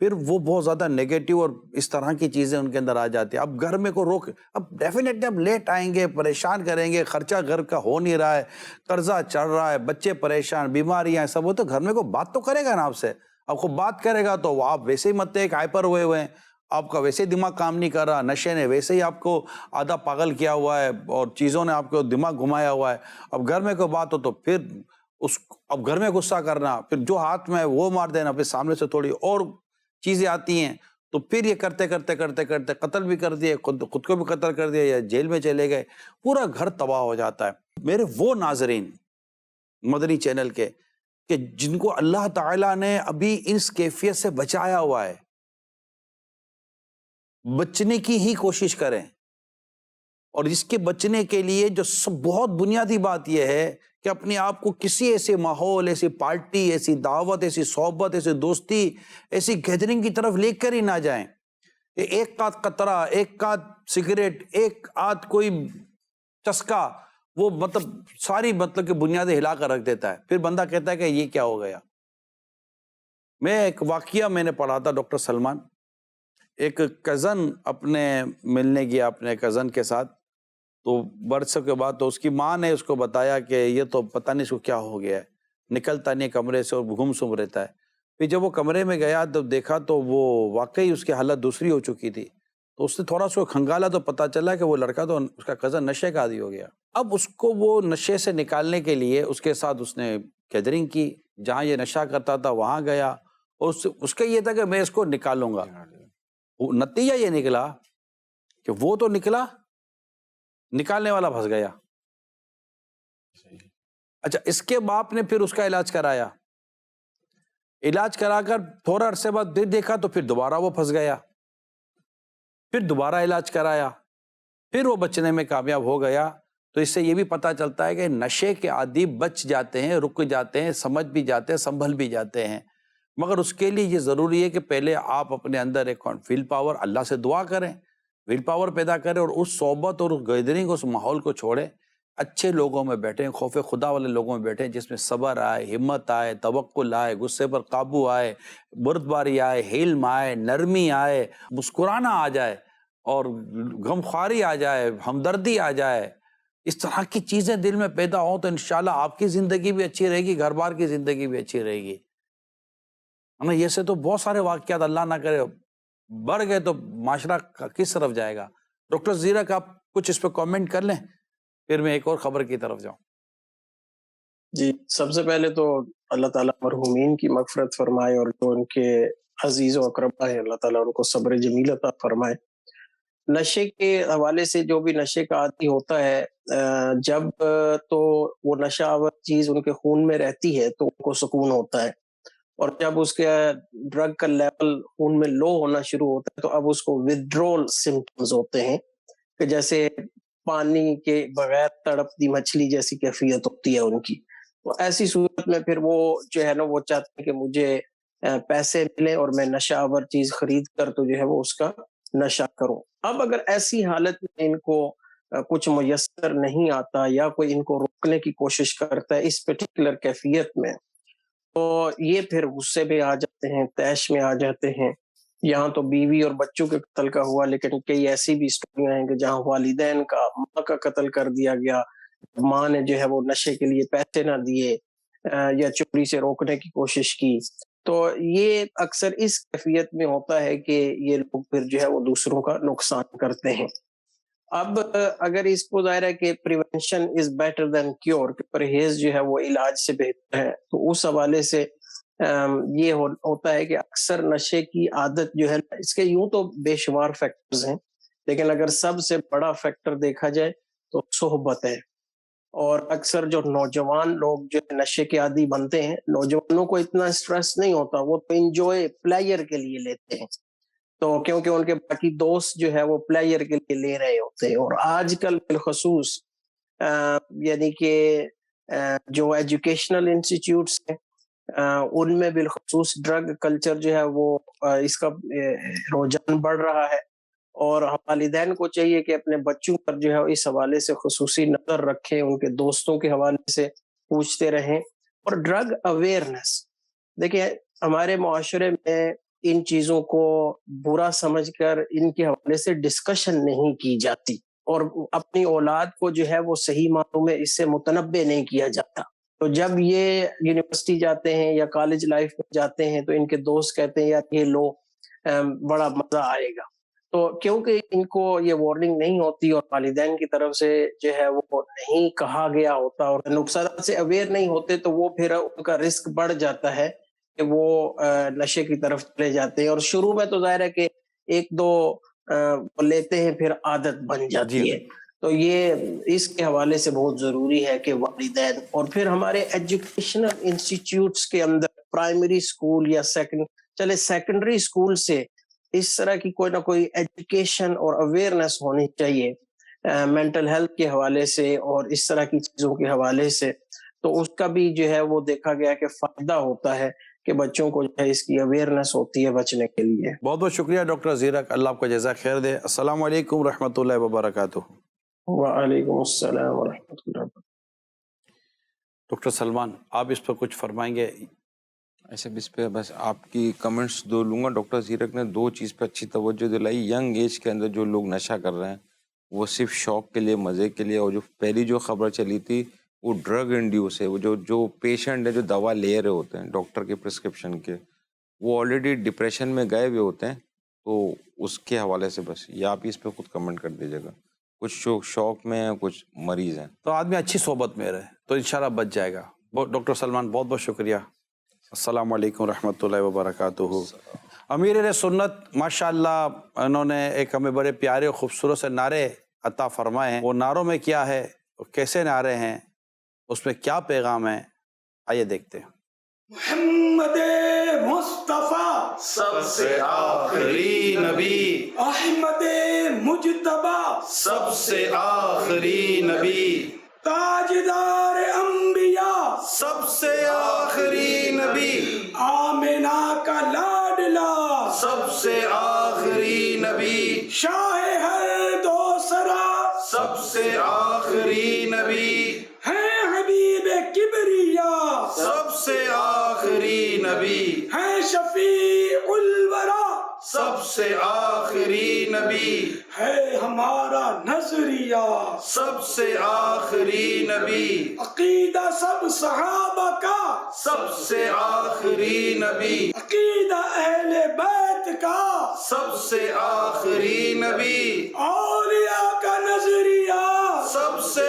Speaker 1: پھر وہ بہت زیادہ نیگیٹو اور اس طرح کی چیزیں ان کے اندر آ جاتی ہیں. اب گھر میں کو روک، اب ڈیفینیٹلی اب لیٹ آئیں گے، پریشان کریں گے، خرچہ گھر کا ہو نہیں رہا ہے، قرضہ چڑھ رہا ہے، بچے پریشان، بیماریاں سب ہو، تو گھر میں کوئی بات تو کرے گا نا آپ سے. اب کو بات کرے گا تو آپ ویسے ہی مت ایک ہائپر ہوئے ہیں، آپ کا ویسے دماغ کام نہیں کر رہا، نشے نے ویسے ہی آپ کو آدھا پاگل کیا ہوا ہے، اور چیزوں نے آپ کو دماغ گھمایا ہوا ہے. اب گھر میں کوئی بات ہو تو پھر اب گھر میں غصہ کرنا، پھر جو ہاتھ میں وہ مار دینا، پھر سامنے سے تھوڑی اور چیزیں آتی ہیں، تو پھر یہ کرتے کرتے کرتے کرتے قتل بھی کر دیے، خود کو بھی قتل کر دیا، یا جیل میں چلے گئے، پورا گھر تباہ ہو جاتا ہے. میرے وہ ناظرین مدنی چینل کے کہ جن کو اللہ تعالیٰ نے ابھی اس کیفیت سے بچایا ہوا ہے، بچنے کی ہی کوشش کریں. اور اس کے بچنے کے لیے جو بہت بنیادی بات یہ ہے کہ اپنے آپ کو کسی ایسے ماحول، ایسی پارٹی، ایسی دعوت، ایسی صحبت، ایسی دوستی، ایسی گیدرنگ کی طرف لے کر ہی نہ جائیں. ایک آدھ قطرہ، ایک آدھ سگریٹ، ایک آدھ کوئی چسکا، وہ مطلب ساری مطلب کہ بنیادیں ہلا کر رکھ دیتا ہے. پھر بندہ کہتا ہے کہ یہ کیا ہو گیا. میں ایک واقعہ میں نے پڑھا تھا ڈاکٹر سلمان، ایک کزن اپنے ملنے گیا اپنے کزن کے ساتھ، تو برسوں کے بعد تو اس کی ماں نے اس کو بتایا کہ یہ تو پتہ نہیں اس کو کیا ہو گیا ہے، نکلتا نہیں کمرے سے اور گم سم رہتا ہے. پھر جب وہ کمرے میں گیا تو دیکھا تو وہ واقعی اس کی حالت دوسری ہو چکی تھی. تو اس نے تھوڑا سا کھنگالا تو پتہ چلا کہ وہ لڑکا تو اس کا کزن نشے کا عادی ہو گیا. اب اس کو وہ نشے سے نکالنے کے لیے اس کے ساتھ اس نے گیدرنگ کی، جہاں یہ نشہ کرتا تھا وہاں گیا، اور اس کا یہ تھا کہ میں اس کو نکالوں گا. نتیجہ یہ نکلا کہ وہ تو نکلا، نکالنے والا پھنس گیا. اچھا اس کے باپ نے پھر اس کا علاج کرایا، علاج کرا کر تھوڑا عرصے بعد پھر دیکھا تو پھر دوبارہ وہ پھنس گیا، پھر دوبارہ علاج کرایا، پھر وہ بچنے میں کامیاب ہو گیا. تو اس سے یہ بھی پتہ چلتا ہے کہ نشے کے عادی بچ جاتے ہیں، رک جاتے ہیں، سمجھ بھی جاتے ہیں، سنبھل بھی جاتے ہیں. مگر اس کے لیے یہ ضروری ہے کہ پہلے آپ اپنے اندر ایک ویل پاور، اللہ سے دعا کریں، ویل پاور پیدا کریں، اور اس صحبت اور گیدرنگ، اس ماحول کو چھوڑیں، اچھے لوگوں میں بیٹھیں، خوف خدا والے لوگوں میں بیٹھیں، جس میں صبر آئے، ہمت آئے، توکل آئے، غصے پر قابو آئے، بردباری آئے، حلم آئے، نرمی آئے، مسکرانا آ جائے، اور غمخواری آ جائے، ہمدردی آ جائے. اس طرح کی چیزیں دل میں پیدا ہوں تو انشاءاللہ آپ کی زندگی بھی اچھی رہے گی، گھر بار کی زندگی بھی اچھی رہے گی. ہمیں یہ سے تو بہت سارے واقعات اللہ نہ کرے بڑھ گئے تو معاشرہ کس طرف جائے گا. ڈاکٹر زیرک آپ کچھ اس پہ کامنٹ کر لیں، پھر میں ایک اور خبر کی طرف جاؤں.
Speaker 3: جی، سب سے پہلے تو اللہ تعالیٰ مرحومین کی مغفرت فرمائے، اور جو ان کے عزیز و اقربا ہیں اللہ تعالیٰ ان کو صبر جمیل عطا فرمائے۔ نشے کے حوالے سے جو بھی نشے کا عادی ہوتا ہے، جب تو وہ نشہ آور چیز ان کے خون میں رہتی ہے تو ان کو سکون ہوتا ہے، اور جب اس کے ڈرگ کا لیول خون میں لو ہونا شروع ہوتا ہے تو اب اس کو ودرول سمپٹمز ہوتے ہیں، کہ جیسے پانی کے بغیر تڑپتی مچھلی جیسی کیفیت ہوتی ہے ان کی۔ تو ایسی صورت میں پھر وہ جو ہے نا وہ چاہتے ہیں کہ مجھے پیسے ملیں اور میں نشہ آور چیز خرید کر تو جو ہے وہ اس کا نشہ کروں۔ اب اگر ایسی حالت میں ان کو کچھ میسر نہیں آتا یا کوئی ان کو روکنے کی کوشش کرتا ہے اس پرٹیکولر کیفیت میں، تو یہ پھر غصے میں آ جاتے ہیں، طیش میں آ جاتے ہیں۔ یہاں تو بیوی اور بچوں کے قتل کا ہوا، لیکن کئی ایسی بھی اسٹوریاں ہیں کہ جہاں والدین کا، ماں کا قتل کر دیا گیا، ماں نے جو ہے وہ نشے کے لیے پیسے نہ دیے یا چوری سے روکنے کی کوشش کی۔ تو یہ اکثر اس کیفیت میں ہوتا ہے کہ یہ لوگ پھر جو ہے وہ دوسروں کا نقصان کرتے ہیں۔ اب اگر اس کو ظاہر ہے کہ prevention is better than cure, کہ پرہیز جو ہے وہ علاج سے بہتر ہے، تو اس حوالے سے یہ ہوتا ہے کہ اکثر نشے کی عادت جو ہے اس کے یوں تو بے شمار فیکٹرز ہیں، لیکن اگر سب سے بڑا فیکٹر دیکھا جائے تو صحبت ہے۔ اور اکثر جو نوجوان لوگ جو نشے کے عادی بنتے ہیں، نوجوانوں کو اتنا سٹریس نہیں ہوتا، وہ تو انجوائے پلیئر کے لیے لیتے ہیں، تو کیونکہ ان کے باقی دوست جو ہے وہ پلیئر کے لیے لے رہے ہوتے ہیں۔ اور آج کل بالخصوص یعنی کہ جو ایجوکیشنل انسٹیٹیوٹس ہیں ان میں بالخصوص ڈرگ کلچر جو ہے وہ اس کا رجحان بڑھ رہا ہے، اور والدین کو چاہیے کہ اپنے بچوں پر جو ہے اس حوالے سے خصوصی نظر رکھیں، ان کے دوستوں کے حوالے سے پوچھتے رہیں۔ اور ڈرگ اویئرنیس، دیکھیں ہمارے معاشرے میں ان چیزوں کو برا سمجھ کر ان کے حوالے سے ڈسکشن نہیں کی جاتی، اور اپنی اولاد کو جو ہے وہ صحیح معنوں میں اس سے متنبع نہیں کیا جاتا۔ تو جب یہ یونیورسٹی جاتے ہیں یا کالج لائف میں جاتے ہیں تو ان کے دوست کہتے ہیں یار یہ لو بڑا مزہ آئے گا، تو کیونکہ ان کو یہ وارننگ نہیں ہوتی اور والدین کی طرف سے جو ہے وہ نہیں کہا گیا ہوتا اور نقصانات سے اویئر نہیں ہوتے، تو وہ پھر ان کا رسک بڑھ جاتا ہے کہ وہ نشے کی طرف چلے جاتے ہیں، اور شروع میں تو ظاہر ہے کہ ایک دو لیتے ہیں پھر عادت بن جاتی ہے۔ تو یہ اس کے حوالے سے بہت ضروری ہے کہ والدین اور پھر ہمارے ایجوکیشنل انسٹیٹیوٹس کے اندر پرائمری اسکول یا سیکنڈری اسکول سے اس طرح کی کوئی نہ کوئی ایجوکیشن اور اویئرنیس ہونی چاہیے مینٹل ہیلتھ کے حوالے سے اور اس طرح کی چیزوں کے حوالے سے، تو اس کا بھی جو ہے وہ دیکھا گیا کہ فائدہ ہوتا ہے کہ بچوں کو جو ہے اس کی اویئرنیس ہوتی ہے بچنے کے لیے۔
Speaker 1: بہت بہت شکریہ ڈاکٹر زیرک، اللہ آپ کا جزاک خیر دے۔ السلام علیکم رحمۃ اللہ وبرکاتہ۔
Speaker 3: وعلیکم السلام ورحمۃ اللہ وبرکاتہ۔
Speaker 1: ڈاکٹر سلمان، آپ اس پر کچھ فرمائیں گے؟
Speaker 2: ایسے اس پہ بس آپ کی کمنٹس دو لوں گا۔ ڈاکٹر زیرک نے دو چیز پہ اچھی توجہ دلائی۔ ینگ ایج کے اندر جو لوگ نشہ کر رہے ہیں وہ صرف شوق کے لیے، مزے کے لیے، اور جو پہلی جو خبر چلی تھی وہ ڈرگ انڈیوس ہے، وہ جو پیشنٹ ہے جو دوا لے رہے ہوتے ہیں ڈاکٹر کے پرسکرپشن کے، وہ آلریڈی ڈپریشن میں گئے ہوئے ہوتے ہیں، تو اس کے حوالے سے بس یا آپ اس پہ خود کمنٹ کر دیجیے گا۔ کچھ شوق میں ہیں، کچھ مریض ہیں، تو
Speaker 1: آدمی اچھی صحبت میں رہے تو انشاءاللہ بچ جائے گا۔ ڈاکٹر سلمان بہت بہت شکریہ۔ السلام علیکم رحمۃ اللہ وبرکاتہ۔ امیر سنت ماشاءاللہ انہوں نے ایک ہمیں بڑے پیارے اور خوبصورت سے نعرے عطا فرمائے ہیں۔ وہ نعروں میں کیا ہے، کیسے نعرے ہیں، اس میں کیا پیغام ہے، آئیے دیکھتے ہیں۔
Speaker 5: محمد مصطفیٰ
Speaker 6: سب سے آخری نبی،
Speaker 5: احمد مجتبی
Speaker 6: سب سے آخری نبی،
Speaker 5: تاجدار انبیاء
Speaker 6: سب سے آخری نبی،
Speaker 5: آمنہ کا لاڈلا
Speaker 6: سب سے آخری نبی،
Speaker 5: شاہ ہر دوسرا
Speaker 6: سب سے آخری نبی،
Speaker 5: ہے حبیب کبریا
Speaker 6: سب سے آخری نبی،
Speaker 5: ہے شفیع الورا
Speaker 6: سب سے آخری نبی،
Speaker 5: ہے ہمارا نظریہ
Speaker 6: سب سے آخری نبی،
Speaker 5: عقیدہ سب صحابہ کا
Speaker 6: سب سے آخری نبی،
Speaker 5: عقیدہ اہل بیت کا
Speaker 6: سب سے آخری نبی،
Speaker 5: اولیاء کا نظریہ
Speaker 6: سب سے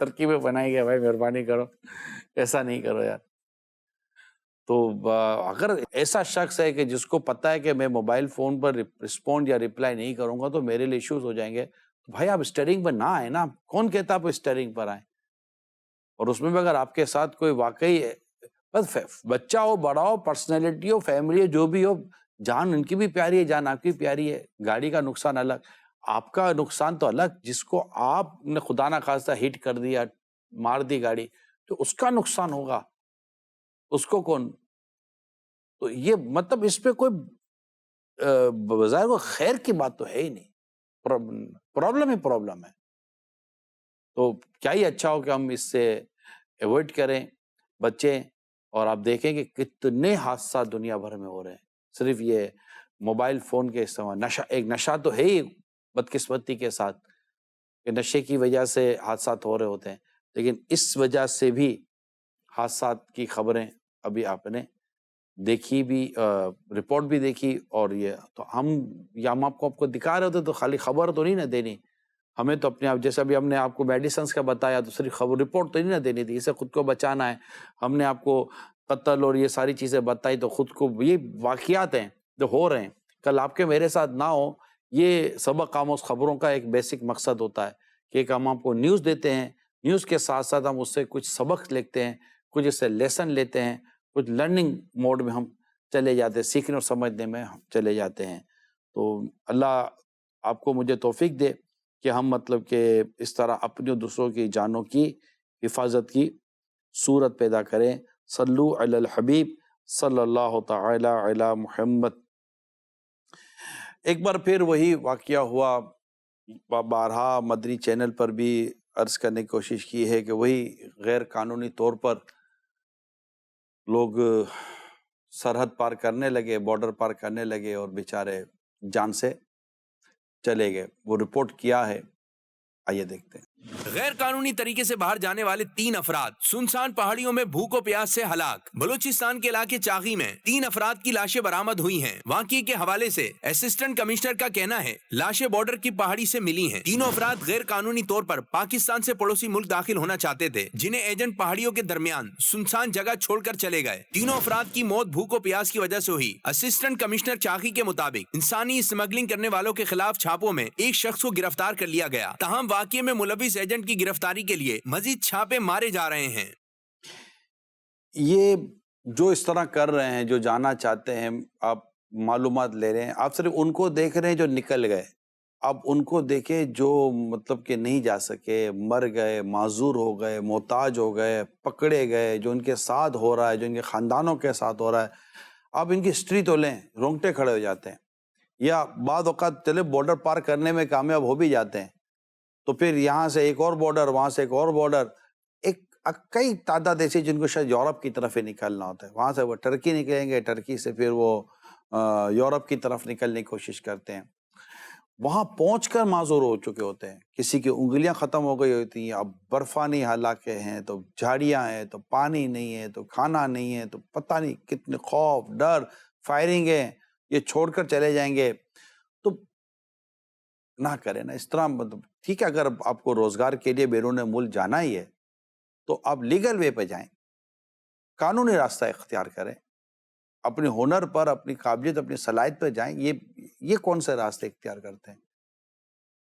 Speaker 1: ترکیبیں بنائی گئے بھائی مہربانی کرو ایسا نہیں کرو یار. تو اگر ایسا شخص ہے کہ جس کو پتا ہے کہ میں موبائل فون پر رسپونڈ یا ریپلائی نہیں کروں گا تو میرے لیے ایشوز ہو جائیں گے، تو بھائی آپ اسٹیئرنگ پر نہ آئے نا. کون کہتا آپ اسٹیئرنگ پر آئیں؟ اور اس میں بھی اگر آپ کے ساتھ کوئی واقعی بس بچہ ہو بڑا ہو پرسنالٹی ہو فیملی ہو جو بھی ہو، جان ان کی بھی پیاری ہے، جان آپ کی پیاری ہے. گاڑی کا نقصان الگ، آپ کا نقصان تو الگ. جس کو آپ نے خدا نہ خواستہ ہٹ کر دیا، مار دی گاڑی، تو اس کا نقصان ہوگا. اس کو کون؟ تو یہ مطلب اس پہ کوئی بظاہر کوئی خیر کی بات تو ہے ہی نہیں. پرابلم ہی پرابلم ہے. تو کیا ہی اچھا ہو کہ ہم اس سے ایوائڈ کریں، بچیں. اور آپ دیکھیں کہ کتنے حادثات دنیا بھر میں ہو رہے ہیں صرف یہ موبائل فون کے استعمال. ایک نشہ تو ہے ہی بدقسمتی کے ساتھ کہ نشے کی وجہ سے حادثات ہو رہے ہوتے ہیں، لیکن اس وجہ سے بھی حادثات کی خبریں ابھی آپ نے دیکھی بھی، رپورٹ بھی دیکھی. اور یہ تو ہم آپ کو دکھا رہے ہوتے تو خالی خبر تو نہیں نہ دینی ہمیں، تو اپنے آپ جیسے ابھی ہم نے آپ کو میڈیسنس کا بتایا تو صرف خبر رپورٹ تو نہیں نہ دینی تھی، اسے خود کو بچانا ہے. ہم نے آپ کو قتل اور یہ ساری چیزیں بتائی تو خود کو، یہ واقعات ہیں جو ہو رہے ہیں، کل آپ کے میرے ساتھ نہ ہو. یہ سبق آموز خبروں کا ایک بیسک مقصد ہوتا ہے کہ ایک ہم آپ کو نیوز دیتے ہیں، نیوز کے ساتھ ساتھ ہم اس سے کچھ سبق لکھتے ہیں، کچھ اس سے لیسن لیتے ہیں، کچھ لرننگ موڈ میں ہم چلے جاتے ہیں، سیکھنے اور سمجھنے میں ہم چلے جاتے ہیں. تو اللہ آپ کو مجھے توفیق دے کہ ہم مطلب کہ اس طرح اپنی اور دوسروں کی جانوں کی حفاظت کی صورت پیدا کریں. صلو علی الحبیب صلی اللہ تعالی علی محمد. ایک بار پھر وہی واقعہ ہوا، بارہا مدنی چینل پر بھی عرض کرنے کی کوشش کی ہے کہ وہی غیر قانونی طور پر لوگ سرحد پار کرنے لگے، بارڈر پار کرنے لگے اور بیچارے جان سے چلے گئے. وہ رپورٹ کیا ہے، آئیے دیکھتے ہیں.
Speaker 4: غیر قانونی طریقے سے باہر جانے والے 3 افراد سنسان پہاڑیوں میں بھوک و پیاس سے ہلاک. بلوچستان کے علاقے چاغی میں 3 افراد کی لاشیں برآمد ہوئی ہیں. واقعے کے حوالے سے اسسٹنٹ کمشنر کا کہنا ہے لاشیں بارڈر کی پہاڑی سے ملی ہیں. تینوں افراد غیر قانونی طور پر پاکستان سے پڑوسی ملک داخل ہونا چاہتے تھے، جنہیں ایجنٹ پہاڑیوں کے درمیان سنسان جگہ چھوڑ کر چلے گئے. تینوں افراد کی موت بھوک و پیاس کی وجہ سے ہوئی. اسسٹنٹ کمشنر چاغی کے مطابق انسانی اسمگلنگ کرنے والوں کے خلاف چھاپوں میں ایک شخص کو گرفتار کر لیا گیا. تاہم واقعے میں ملوث ایجنٹ کی گرفتاری کے لیے مزید چھاپے مارے جا رہے ہیں.
Speaker 1: یہ جو اس طرح کر رہے ہیں، جو جانا چاہتے ہیں، آپ معلومات لے رہے ہیں، آپ صرف ان کو دیکھ رہے ہیں جو نکل گئے. اب ان کو دیکھیں جو مطلب کہ نہیں جا سکے، مر گئے، معذور ہو گئے، محتاج ہو گئے، پکڑے گئے، جو ان کے ساتھ ہو رہا ہے، جو ان کے خاندانوں کے ساتھ ہو رہا ہے. آپ ان کی ہسٹری تو لیں، رونگٹے کھڑے ہو جاتے ہیں. یا بعض اوقات چلے بارڈر پار کرنے میں کامیاب ہو بھی جاتے ہیں تو پھر یہاں سے ایک اور بارڈر، وہاں سے ایک اور بارڈر، کئی تعداد ایسی جن کو شاید یورپ کی طرف ہی نکلنا ہوتا ہے، وہاں سے وہ ٹرکی نکلیں گے، ٹرکی سے پھر وہ یورپ کی طرف نکلنے کی کوشش کرتے ہیں. وہاں پہنچ کر معذور ہو چکے ہوتے ہیں، کسی کی انگلیاں ختم ہو گئی ہوتی ہیں، اب برفانی علاقے ہیں تو جھاڑیاں ہیں تو پانی نہیں ہے تو کھانا نہیں ہے تو پتہ نہیں کتنے خوف ڈر فائرنگ ہے، یہ چھوڑ کر چلے جائیں گے. تو نہ کریں نا اس طرح. مطلب ٹھیک ہے اگر آپ کو روزگار کے لیے بیرون ملک جانا ہی ہے تو آپ لیگل وے پہ جائیں، قانونی راستہ اختیار کریں، اپنے ہنر پر، اپنی قابلیت، اپنی صلاحیت پہ جائیں. یہ کون سے راستے اختیار کرتے ہیں؟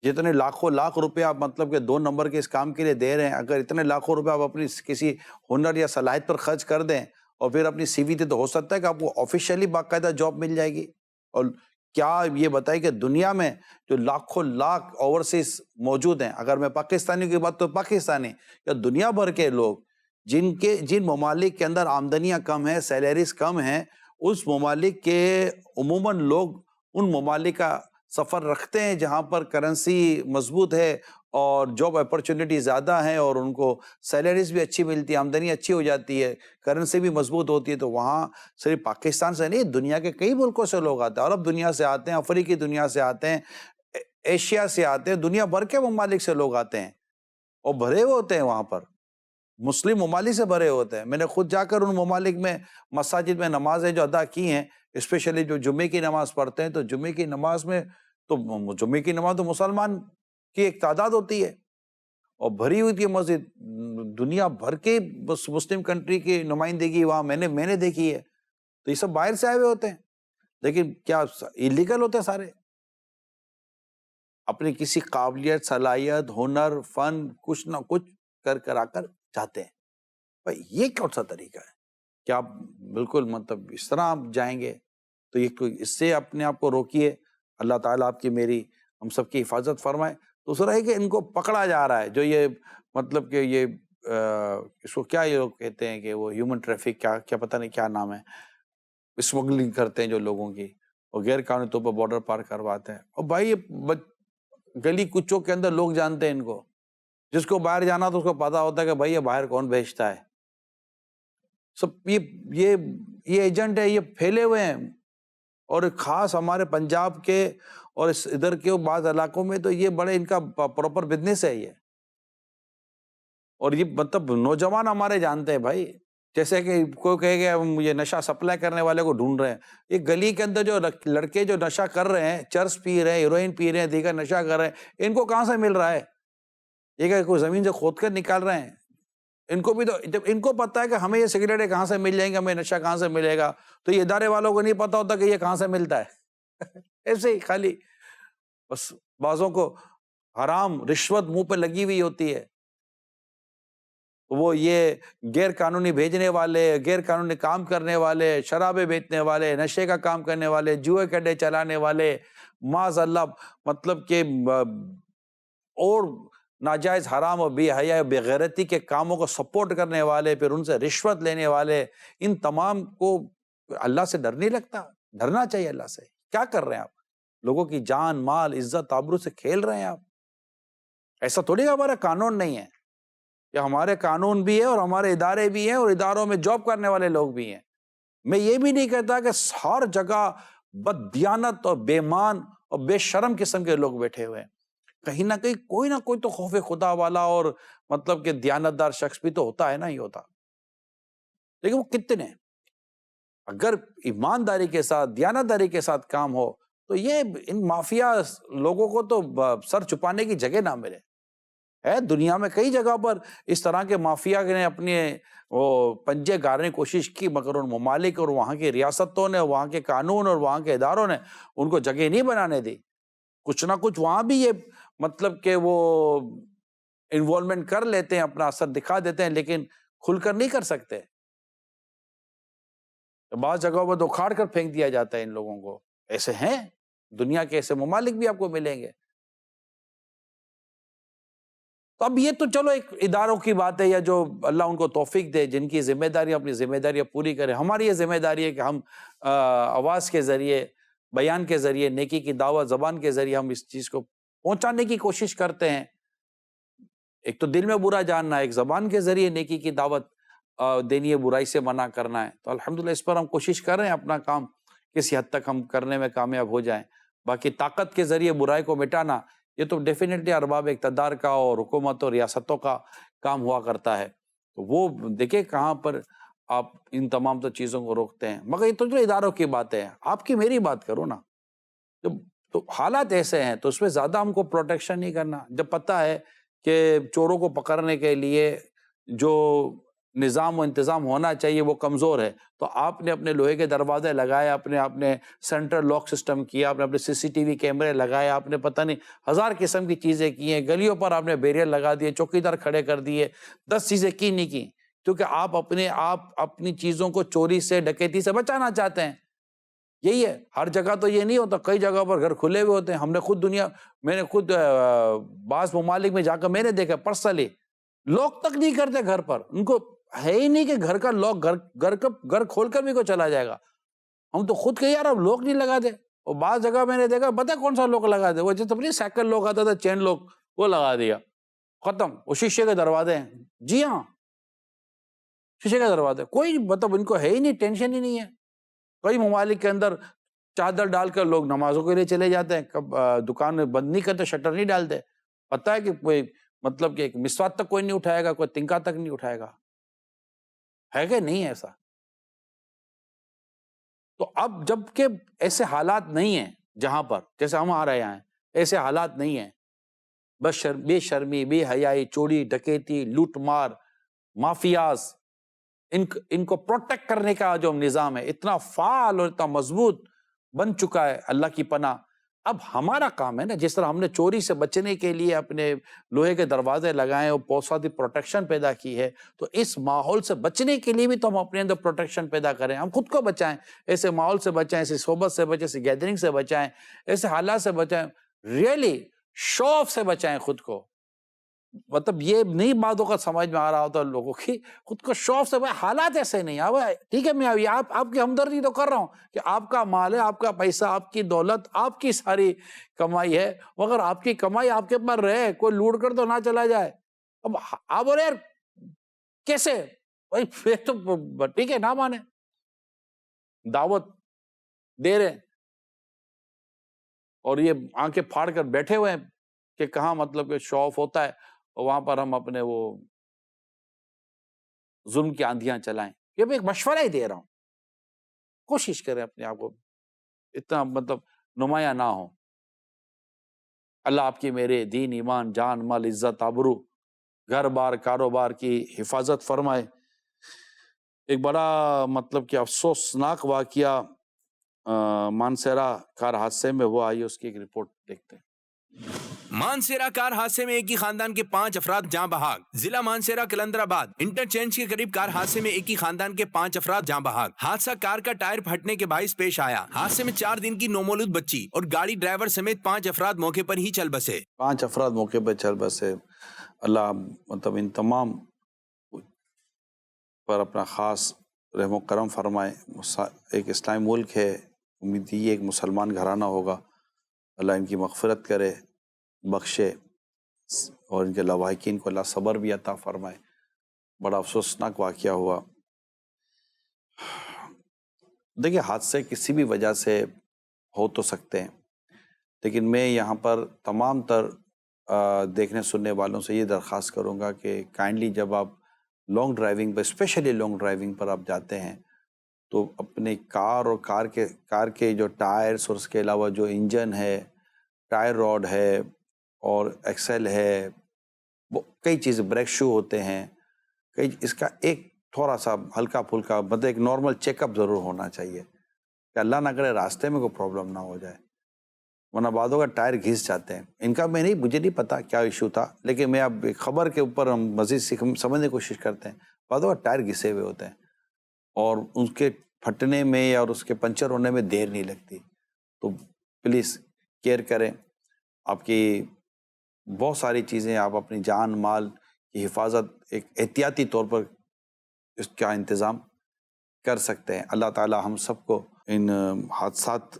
Speaker 1: جتنے لاکھوں لاکھ روپے آپ مطلب کہ 2 نمبر کے اس کام کے لیے دے رہے ہیں، اگر اتنے لاکھوں روپے آپ اپنی کسی ہنر یا صلاحیت پر خرچ کر دیں اور پھر اپنی سی وی دے تو ہو سکتا ہے کہ آپ کو آفیشیلی باقاعدہ جاب مل جائے گی. اور کیا یہ بتائے کہ دنیا میں جو لاکھوں لاکھ اوورسیز موجود ہیں، اگر میں پاکستانیوں کی بات تو پاکستانی یا دنیا بھر کے لوگ جن ممالک کے اندر آمدنیاں کم ہیں، سیلریز کم ہیں، اس ممالک کے عموماً لوگ ان ممالک کا سفر رکھتے ہیں جہاں پر کرنسی مضبوط ہے اور جاب اپرچونٹی زیادہ ہیں اور ان کو سیلریز بھی اچھی ملتی ہے، آمدنی اچھی ہو جاتی ہے، کرنسی بھی مضبوط ہوتی ہے. تو وہاں صرف پاکستان سے نہیں، دنیا کے کئی ملکوں سے لوگ آتے ہیں، عرب دنیا سے آتے ہیں، افریقی دنیا سے آتے ہیں، ایشیا سے آتے ہیں، دنیا بھر کے ممالک سے لوگ آتے ہیں اور بھرے ہوئے ہوتے ہیں. وہاں پر مسلم ممالک سے بھرے ہوتے ہیں. میں نے خود جا کر ان ممالک میں مساجد میں نمازیں جو ادا کی ہیں، اسپیشلی جو جمعے کی نماز پڑھتے ہیں، تو جمعے کی نماز میں تو جمعے کی نماز تو مسلمان کی ایک تعداد ہوتی ہے اور بھری ہوئی تھی مسجد، دنیا بھر کے مسلم کنٹری کی نمائندگی وہاں میں نے دیکھی ہے. تو یہ سب باہر سے آئے ہوئے ہوتے ہیں، لیکن کیا ایلیگل ہوتے ہیں سارے؟ اپنی کسی قابلیت، صلاحیت، ہنر، فن کچھ نہ کچھ کرا کر جاتے ہیں. بھائی یہ کون سا طریقہ ہے کہ آپ بالکل مطلب اس طرح آپ جائیں گے؟ تو یہ اس سے اپنے آپ کو روکیے. اللہ تعالیٰ آپ کی میری ہم سب کی حفاظت فرمائے. دوسرا ہے کہ ان کو پکڑا جا رہا ہے، جو یہ مطلب کہ یہ اس کو کیا یہ لوگ کہتے ہیں کہ وہ ہیومن ٹریفک، کیا پتہ نہیں کیا نام ہے، اسمگلنگ کرتے ہیں جو لوگوں کی، اور غیر قانونی طور پر بارڈر پار کرواتے ہیں. اور بھائی یہ گلی کوچوں کے اندر لوگ جانتے ہیں ان کو، جس کو باہر جانا تو اس کو پتا ہوتا ہے کہ بھائی یہ باہر کون بھیجتا ہے. سب یہ ایجنٹ ہے، یہ پھیلے ہوئے ہیں. اور خاص ہمارے پنجاب کے اور ادھر کے بعض علاقوں میں تو یہ بڑے ان کا پراپر بزنس ہے یہ. اور یہ مطلب نوجوان ہمارے جانتے ہیں بھائی، جیسے کہ کوئی کہے گا یہ نشہ سپلائی کرنے والے کو ڈھونڈ رہے ہیں. یہ گلی کے اندر جو لڑکے جو نشہ کر رہے ہیں، چرس پی رہے ہیں، ہیروئن پی رہے ہیں، دیگر نشہ کر رہے ہیں، ان کو کہاں سے مل رہا ہے؟ یہ کہ کوئی زمین سے کھود کر نکال رہے ہیں؟ ان کو بھی تو جب ان کو پتا ہے کہ ہمیں یہ سگریٹیں کہاں سے مل جائیں گے، ہمیں نشہ کہاں سے ملے گا، تو یہ ادارے والوں کو نہیں پتا ہوتا کہ یہ کہاں سے ملتا ہے. ایسے ہی خالی بس بعضوں کو حرام رشوت منہ پہ لگی ہوئی ہوتی ہے. وہ یہ غیر قانونی بھیجنے والے، غیر قانونی کام کرنے والے، شرابیں بیچنے والے، نشے کا کام کرنے والے، جوئے کے اڈے چلانے والے، معاذ اللہ مطلب کہ اور ناجائز حرام اور بے حیا بے غیرتی کے کاموں کو سپورٹ کرنے والے، پھر ان سے رشوت لینے والے، ان تمام کو اللہ سے ڈر نہیں لگتا؟ ڈرنا چاہیے اللہ سے. کیا کر رہے ہیں آپ؟ لوگوں کی جان، مال، عزت، آبرو سے کھیل رہے ہیں آپ. ایسا تھوڑی ہمارا قانون نہیں ہے، کہ ہمارے قانون بھی ہے اور ہمارے ادارے بھی ہیں اور اداروں میں جاب کرنے والے لوگ بھی ہیں. میں یہ بھی نہیں کہتا کہ ہر جگہ بددیانت اور بے ایمان اور بے شرم قسم کے لوگ بیٹھے ہوئے ہیں. کہیں نہ کہیں کوئی نہ کوئی تو خوف خدا والا اور مطلب کہ دیانت دار شخص بھی تو ہوتا ہے نا، ہی ہوتا. لیکن وہ کتنے؟ اگر ایمانداری کے ساتھ، دیانت داری کے ساتھ کام ہو تو یہ ان مافیا لوگوں کو تو سر چھپانے کی جگہ نہ ملے. ہے دنیا میں کئی جگہ پر اس طرح کے مافیا نے اپنے وہ پنجے گارنے کی کوشش کی، مگر ان ممالک اور وہاں کی ریاستوں نے، وہاں کے قانون اور وہاں کے اداروں نے ان کو جگہ نہیں بنانے دی. کچھ نہ کچھ وہاں بھی یہ مطلب کہ وہ انوالومنٹ کر لیتے ہیں، اپنا اثر دکھا دیتے ہیں، لیکن کھل کر نہیں کر سکتے. بعض جگہوں پر تو اکھاڑ کر پھینک دیا جاتا ہے ان لوگوں کو. ایسے ہیں دنیا کے ایسے ممالک بھی آپ کو ملیں گے. تو اب یہ تو چلو ایک اداروں کی بات ہے، یا جو اللہ ان کو توفیق دے، جن کی ذمہ داری اپنی ذمہ داریاں پوری کرے. ہماری یہ ذمہ داری ہے کہ ہم آواز کے ذریعے، بیان کے ذریعے، نیکی کی دعوت زبان کے ذریعے ہم اس چیز کو پہنچانے کی کوشش کرتے ہیں. ایک تو دل میں برا جاننا ہے، ایک زبان کے ذریعے نیکی کی دعوت دینی ہے، برائی سے منع کرنا ہے. تو الحمدللہ اس پر ہم کوشش کر رہے ہیں، اپنا کام کسی حد تک ہم کرنے میں کامیاب ہو جائیں. باقی طاقت کے ذریعے برائی کو مٹانا، یہ تو ڈیفینیٹلی ارباب اقتدار کا اور حکومت اور ریاستوں کا کام ہوا کرتا ہے. تو وہ دیکھیں کہاں پر آپ ان تمام تو چیزوں کو روکتے ہیں. مگر یہ تو جو اداروں کی بات ہے، آپ کی میری بات کرو نا. جب تو حالات ایسے ہیں تو اس میں زیادہ ہم کو پروٹیکشن نہیں کرنا. جب پتہ ہے کہ چوروں کو پکڑنے کے لیے جو نظام و انتظام ہونا چاہیے وہ کمزور ہے، تو آپ نے اپنے لوہے کے دروازے لگائے، اپنے سینٹرل لاک سسٹم کیا، آپ نے اپنے CCTV کیمرے لگائے، آپ نے پتہ نہیں ہزار قسم کی چیزیں کی ہیں. گلیوں پر آپ نے بیریئر لگا دیے، چوکیدار کھڑے کر دیے، 10 چیزیں کی نہیں کی، کیونکہ آپ اپنی چیزوں کو چوری سے، ڈکیتی سے بچانا چاہتے ہیں. یہی ہے. ہر جگہ تو یہ نہیں ہوتا، کئی جگہ پر گھر کھلے ہوئے ہوتے ہیں. میں نے خود بعض ممالک میں جا کر میں نے دیکھا پرسنلی، لوک تک نہیں کرتے گھر پر. ان کو ہے ہی نہیں کہ گھر کا لوک، گھر کھول کر بھی کوئی چلا جائے گا. ہم تو خود کہ یار اب لوک نہیں لگا دے. اور بعض جگہ میں نے دیکھا پتہ کون سا لوک لگا دے، وہ جیسے اپنی سائیکل لوک آتا تھا، چین لوک، وہ لگا دیا، ختم. وہ شیشے کے دروازے ہیں. جی ہاں، شیشے کے دروازے. کوئی مطلب ان کو ہے ہی نہیں، ٹینشن ہی نہیں ہے. کئی ممالک کے اندر چادر ڈال کر لوگ نمازوں کے لیے چلے جاتے ہیں، دکان بند نہیں کرتے، شٹر نہیں ڈالتے. پتہ ہے کہ کوئی مطلب کہ ایک مسواک تک کوئی نہیں اٹھائے گا، کوئی تنکا تک نہیں اٹھائے گا. ہے کہ نہیں ایسا؟ تو اب جب کہ ایسے حالات نہیں ہیں جہاں پر جیسے ہمارے یہاں ہیں، ایسے حالات نہیں ہیں. بے شرمی، بے حیائی، چوری ڈکیتی، لوٹ مار، مافیاز، ان کو پروٹیکٹ کرنے کا جو نظام ہے اتنا فعال اور اتنا مضبوط بن چکا ہے، اللہ کی پناہ۔ اب ہمارا کام ہے نا، جس طرح ہم نے چوری سے بچنے کے لیے اپنے لوہے کے دروازے لگائے اور بہت ساری پروٹیکشن پیدا کی ہے، تو اس ماحول سے بچنے کے لیے بھی تو ہم اپنے اندر پروٹیکشن پیدا کریں، ہم خود کو بچائیں، ایسے ماحول سے بچائیں، ایسی صحبت سے بچائیں، ایسی گیدرنگ سے بچائیں، ایسے حالات سے بچائیں، ریئلی شو آف سے بچائیں خود کو۔ مطلب یہ نہیں باتوں کا سمجھ میں آ رہا ہوتا لوگوں کی، خود کو شو آف سے حالات ایسے نہیں ہے، ٹھیک ہے میں آپ کی ہمدردی تو کر رہا ہوں کہ آپ کا مال ہے، آپ کا پیسہ، آپ کی دولت، آپ کی ساری کمائی ہے، مگر آپ کی کمائی آپ کے پر رہے، کوئی لوٹ کر تو نہ چلا جائے۔ اب آپ بولے یار کیسے بھائی، پھر تو ٹھیک ہے نہ مانے، دعوت دے رہے اور یہ آنکھیں پھاڑ کر بیٹھے ہوئے ہیں کہ کہاں مطلب کہ شو آف ہوتا ہے اور وہاں پر ہم اپنے وہ ظلم کی آندھیاں چلائیں۔ یہ میں ایک مشورہ ہی دے رہا ہوں، کوشش کریں اپنے آپ کو اتنا مطلب نمایاں نہ ہو۔ اللہ آپ کی میرے دین، ایمان، جان، مال، عزت، آبرو، گھر بار، کاروبار کی حفاظت فرمائے۔ ایک بڑا مطلب کہ افسوسناک واقعہ مانسیرا کار حادثے میں ہوا، آئیے اس کی ایک رپورٹ دیکھتے ہیں۔
Speaker 4: مانسیرا کار حادثے میں ایک ہی خاندان کے 5 افراد جاں بحق۔ ضلع مانسیرا کلندر آباد انٹرچینج کے قریب کار حادثے میں ایک ہی خاندان کے 5 افراد جاں بحق۔ حادثہ کار کا ٹائر پھٹنے کے باعث پیش آیا۔ حادثے میں 4 دن کی نومولود بچی اور گاڑی ڈرائیور سمیت 5 افراد موقع پر ہی چل بسے۔
Speaker 1: 5 افراد موقع پہ چل بسے۔ اللہ مطلب ان تمام پر اپنا خاص رحم و کرم فرمائے۔ ایک اسلامی ملک ہے، امید یہ ایک مسلمان گھرانہ ہوگا، اللہ ان کی مغفرت کرے، بخشے، اور ان کے لواحقین کو اللہ صبر بھی عطا فرمائے۔ بڑا افسوسناک واقعہ ہوا۔ دیکھیے حادثے کسی بھی وجہ سے ہو تو سکتے ہیں، لیکن میں یہاں پر تمام تر دیکھنے سننے والوں سے یہ درخواست کروں گا کہ کائنڈلی جب آپ لانگ ڈرائیونگ پر، اسپیشلی لانگ ڈرائیونگ پر آپ جاتے ہیں، تو اپنے کار اور کار کے جو ٹائرز اور اس کے علاوہ جو انجن ہے، ٹائر راڈ ہے اور ایکسل ہے، وہ کئی چیزیں، بریک شو ہوتے ہیں، اس کا ایک تھوڑا سا ہلکا پھلکا مطلب ایک نارمل چیک اپ ضرور ہونا چاہیے کہ اللہ نہ کرے راستے میں کوئی پرابلم نہ ہو جائے، ورنہ بعدوں کا ٹائر گھس جاتے ہیں۔ ان کا مجھے نہیں پتا کیا ایشو تھا، لیکن میں اب خبر کے اوپر ہم مزید سمجھنے کی کوشش کرتے ہیں، بعدوں کا ٹائر گھسے ہوئے ہوتے ہیں اور ان کے پھٹنے میں اور اس کے پنچر ہونے میں دیر نہیں لگتی۔ تو پلیز کیئر کریں، آپ کی بہت ساری چیزیں، آپ اپنی جان مال کی حفاظت ایک احتیاطی طور پر اس کا انتظام کر سکتے ہیں۔ اللہ تعالی ہم سب کو ان حادثات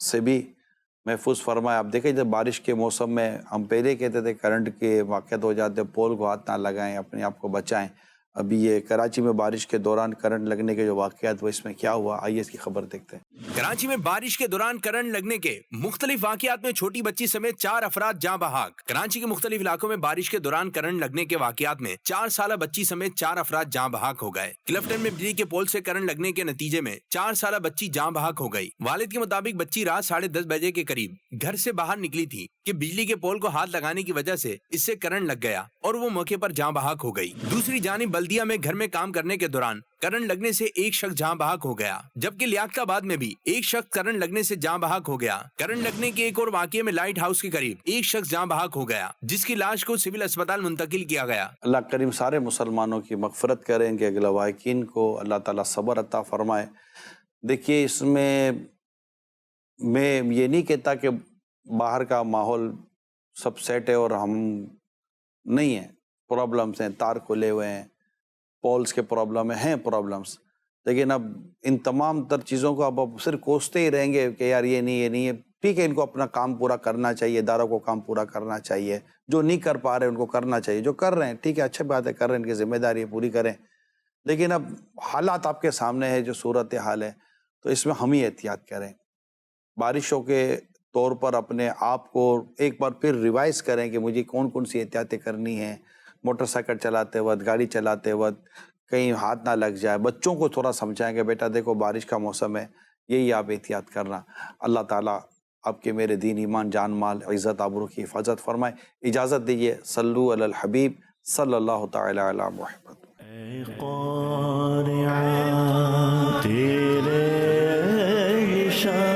Speaker 1: سے بھی محفوظ فرمائے۔ آپ دیکھیں جب بارش کے موسم میں ہم پہلے کہتے تھے کرنٹ کے واقعات ہو جاتے، پول کو ہاتھ نہ لگائیں، اپنے آپ کو بچائیں۔ ابھی یہ کراچی میں بارش کے دوران کرنٹ لگنے کے جو واقعات وہ اس میں کیا ہوا، آئیے اس کی خبر دیکھتے ہیں۔
Speaker 4: کراچی میں بارش کے دوران کرنٹ لگنے کے مختلف واقعات میں چھوٹی بچی سمیت 4 افراد جاں بحق۔ کراچی کے مختلف علاقوں میں بارش کے دوران کرنٹ لگنے کے واقعات میں 4 سالہ بچی سمیت 4 افراد جاں بحق ہو گئے۔ کلفٹن میں بجلی کے پول سے کرنٹ لگنے کے نتیجے میں 4 سالہ بچی جاں بحق ہو گئی۔ والد کے مطابق بچی رات 10:30 بجے کے قریب گھر سے باہر نکلی تھی کہ بجلی کے پول کو ہاتھ لگانے کی وجہ سے اس سے کرنٹ لگ گیا اور وہ موقع پر جاں بحق ہو گئی۔ دوسری جانب بلدیہ میں گھر میں کام کرنے کے دوران کرنٹ لگنے سے ایک شخص جاں بحق ہو گیا، جبکہ لیاقت آباد میں بھی ایک شخص کرنٹ لگنے سے جاں بحق ہو گیا۔ کرنٹ لگنے کے ایک اور واقعے میں لائٹ ہاؤس کے قریب ایک شخص جاں بحق ہو گیا، جس کی لاش کو سول اسپتال منتقل کیا گیا۔
Speaker 1: اللہ کریم سارے مسلمانوں کی مغفرت کریں، ان کے لواحقین کو اللہ تعالیٰ صبر عطا فرمائے۔ دیکھیے اس میں یہ نہیں کہتا کہ باہر کا ماحول سب سیٹ ہے اور ہم نہیں ہیں، پرابلمس ہیں، تار کھلے ہوئے ہیں، پولز کے پرابلم ہیں پرابلمس، لیکن اب ان تمام تر چیزوں کو اب صرف کوستے ہی رہیں گے کہ یار یہ نہیں ہے۔ ٹھیک ہے، ان کو اپنا کام پورا کرنا چاہیے، اداروں کو کام پورا کرنا چاہیے، جو نہیں کر پا رہے ان کو کرنا چاہیے، جو کر رہے ہیں ٹھیک ہے، اچھا بات ہے، کر رہے ہیں، ان کی ذمہ داری ہے، پوری کریں۔ لیکن اب حالات آپ کے سامنے ہے، جو صورت حال ہے، تو اس میں ہم ہی احتیاط کریں۔ بارشوں کے طور پر اپنے آپ کو ایک بار پھر ریوائز کریں کہ مجھے کون سی احتیاطیں کرنی ہیں، موٹر سائیکل چلاتے وقت، گاڑی چلاتے وقت کہیں ہاتھ نہ لگ جائے۔ بچوں کو تھوڑا سمجھائیں کہ بیٹا دیکھو بارش کا موسم ہے، یہی آپ احتیاط کرنا۔ اللہ تعالیٰ آپ کے میرے دین ایمان جان مال عزت آبرو کی حفاظت فرمائے. اجازت دیجیے. صلو علی الحبیب صلی اللہ تعالی علی محمد.
Speaker 7: اے قارعہ تیرے شان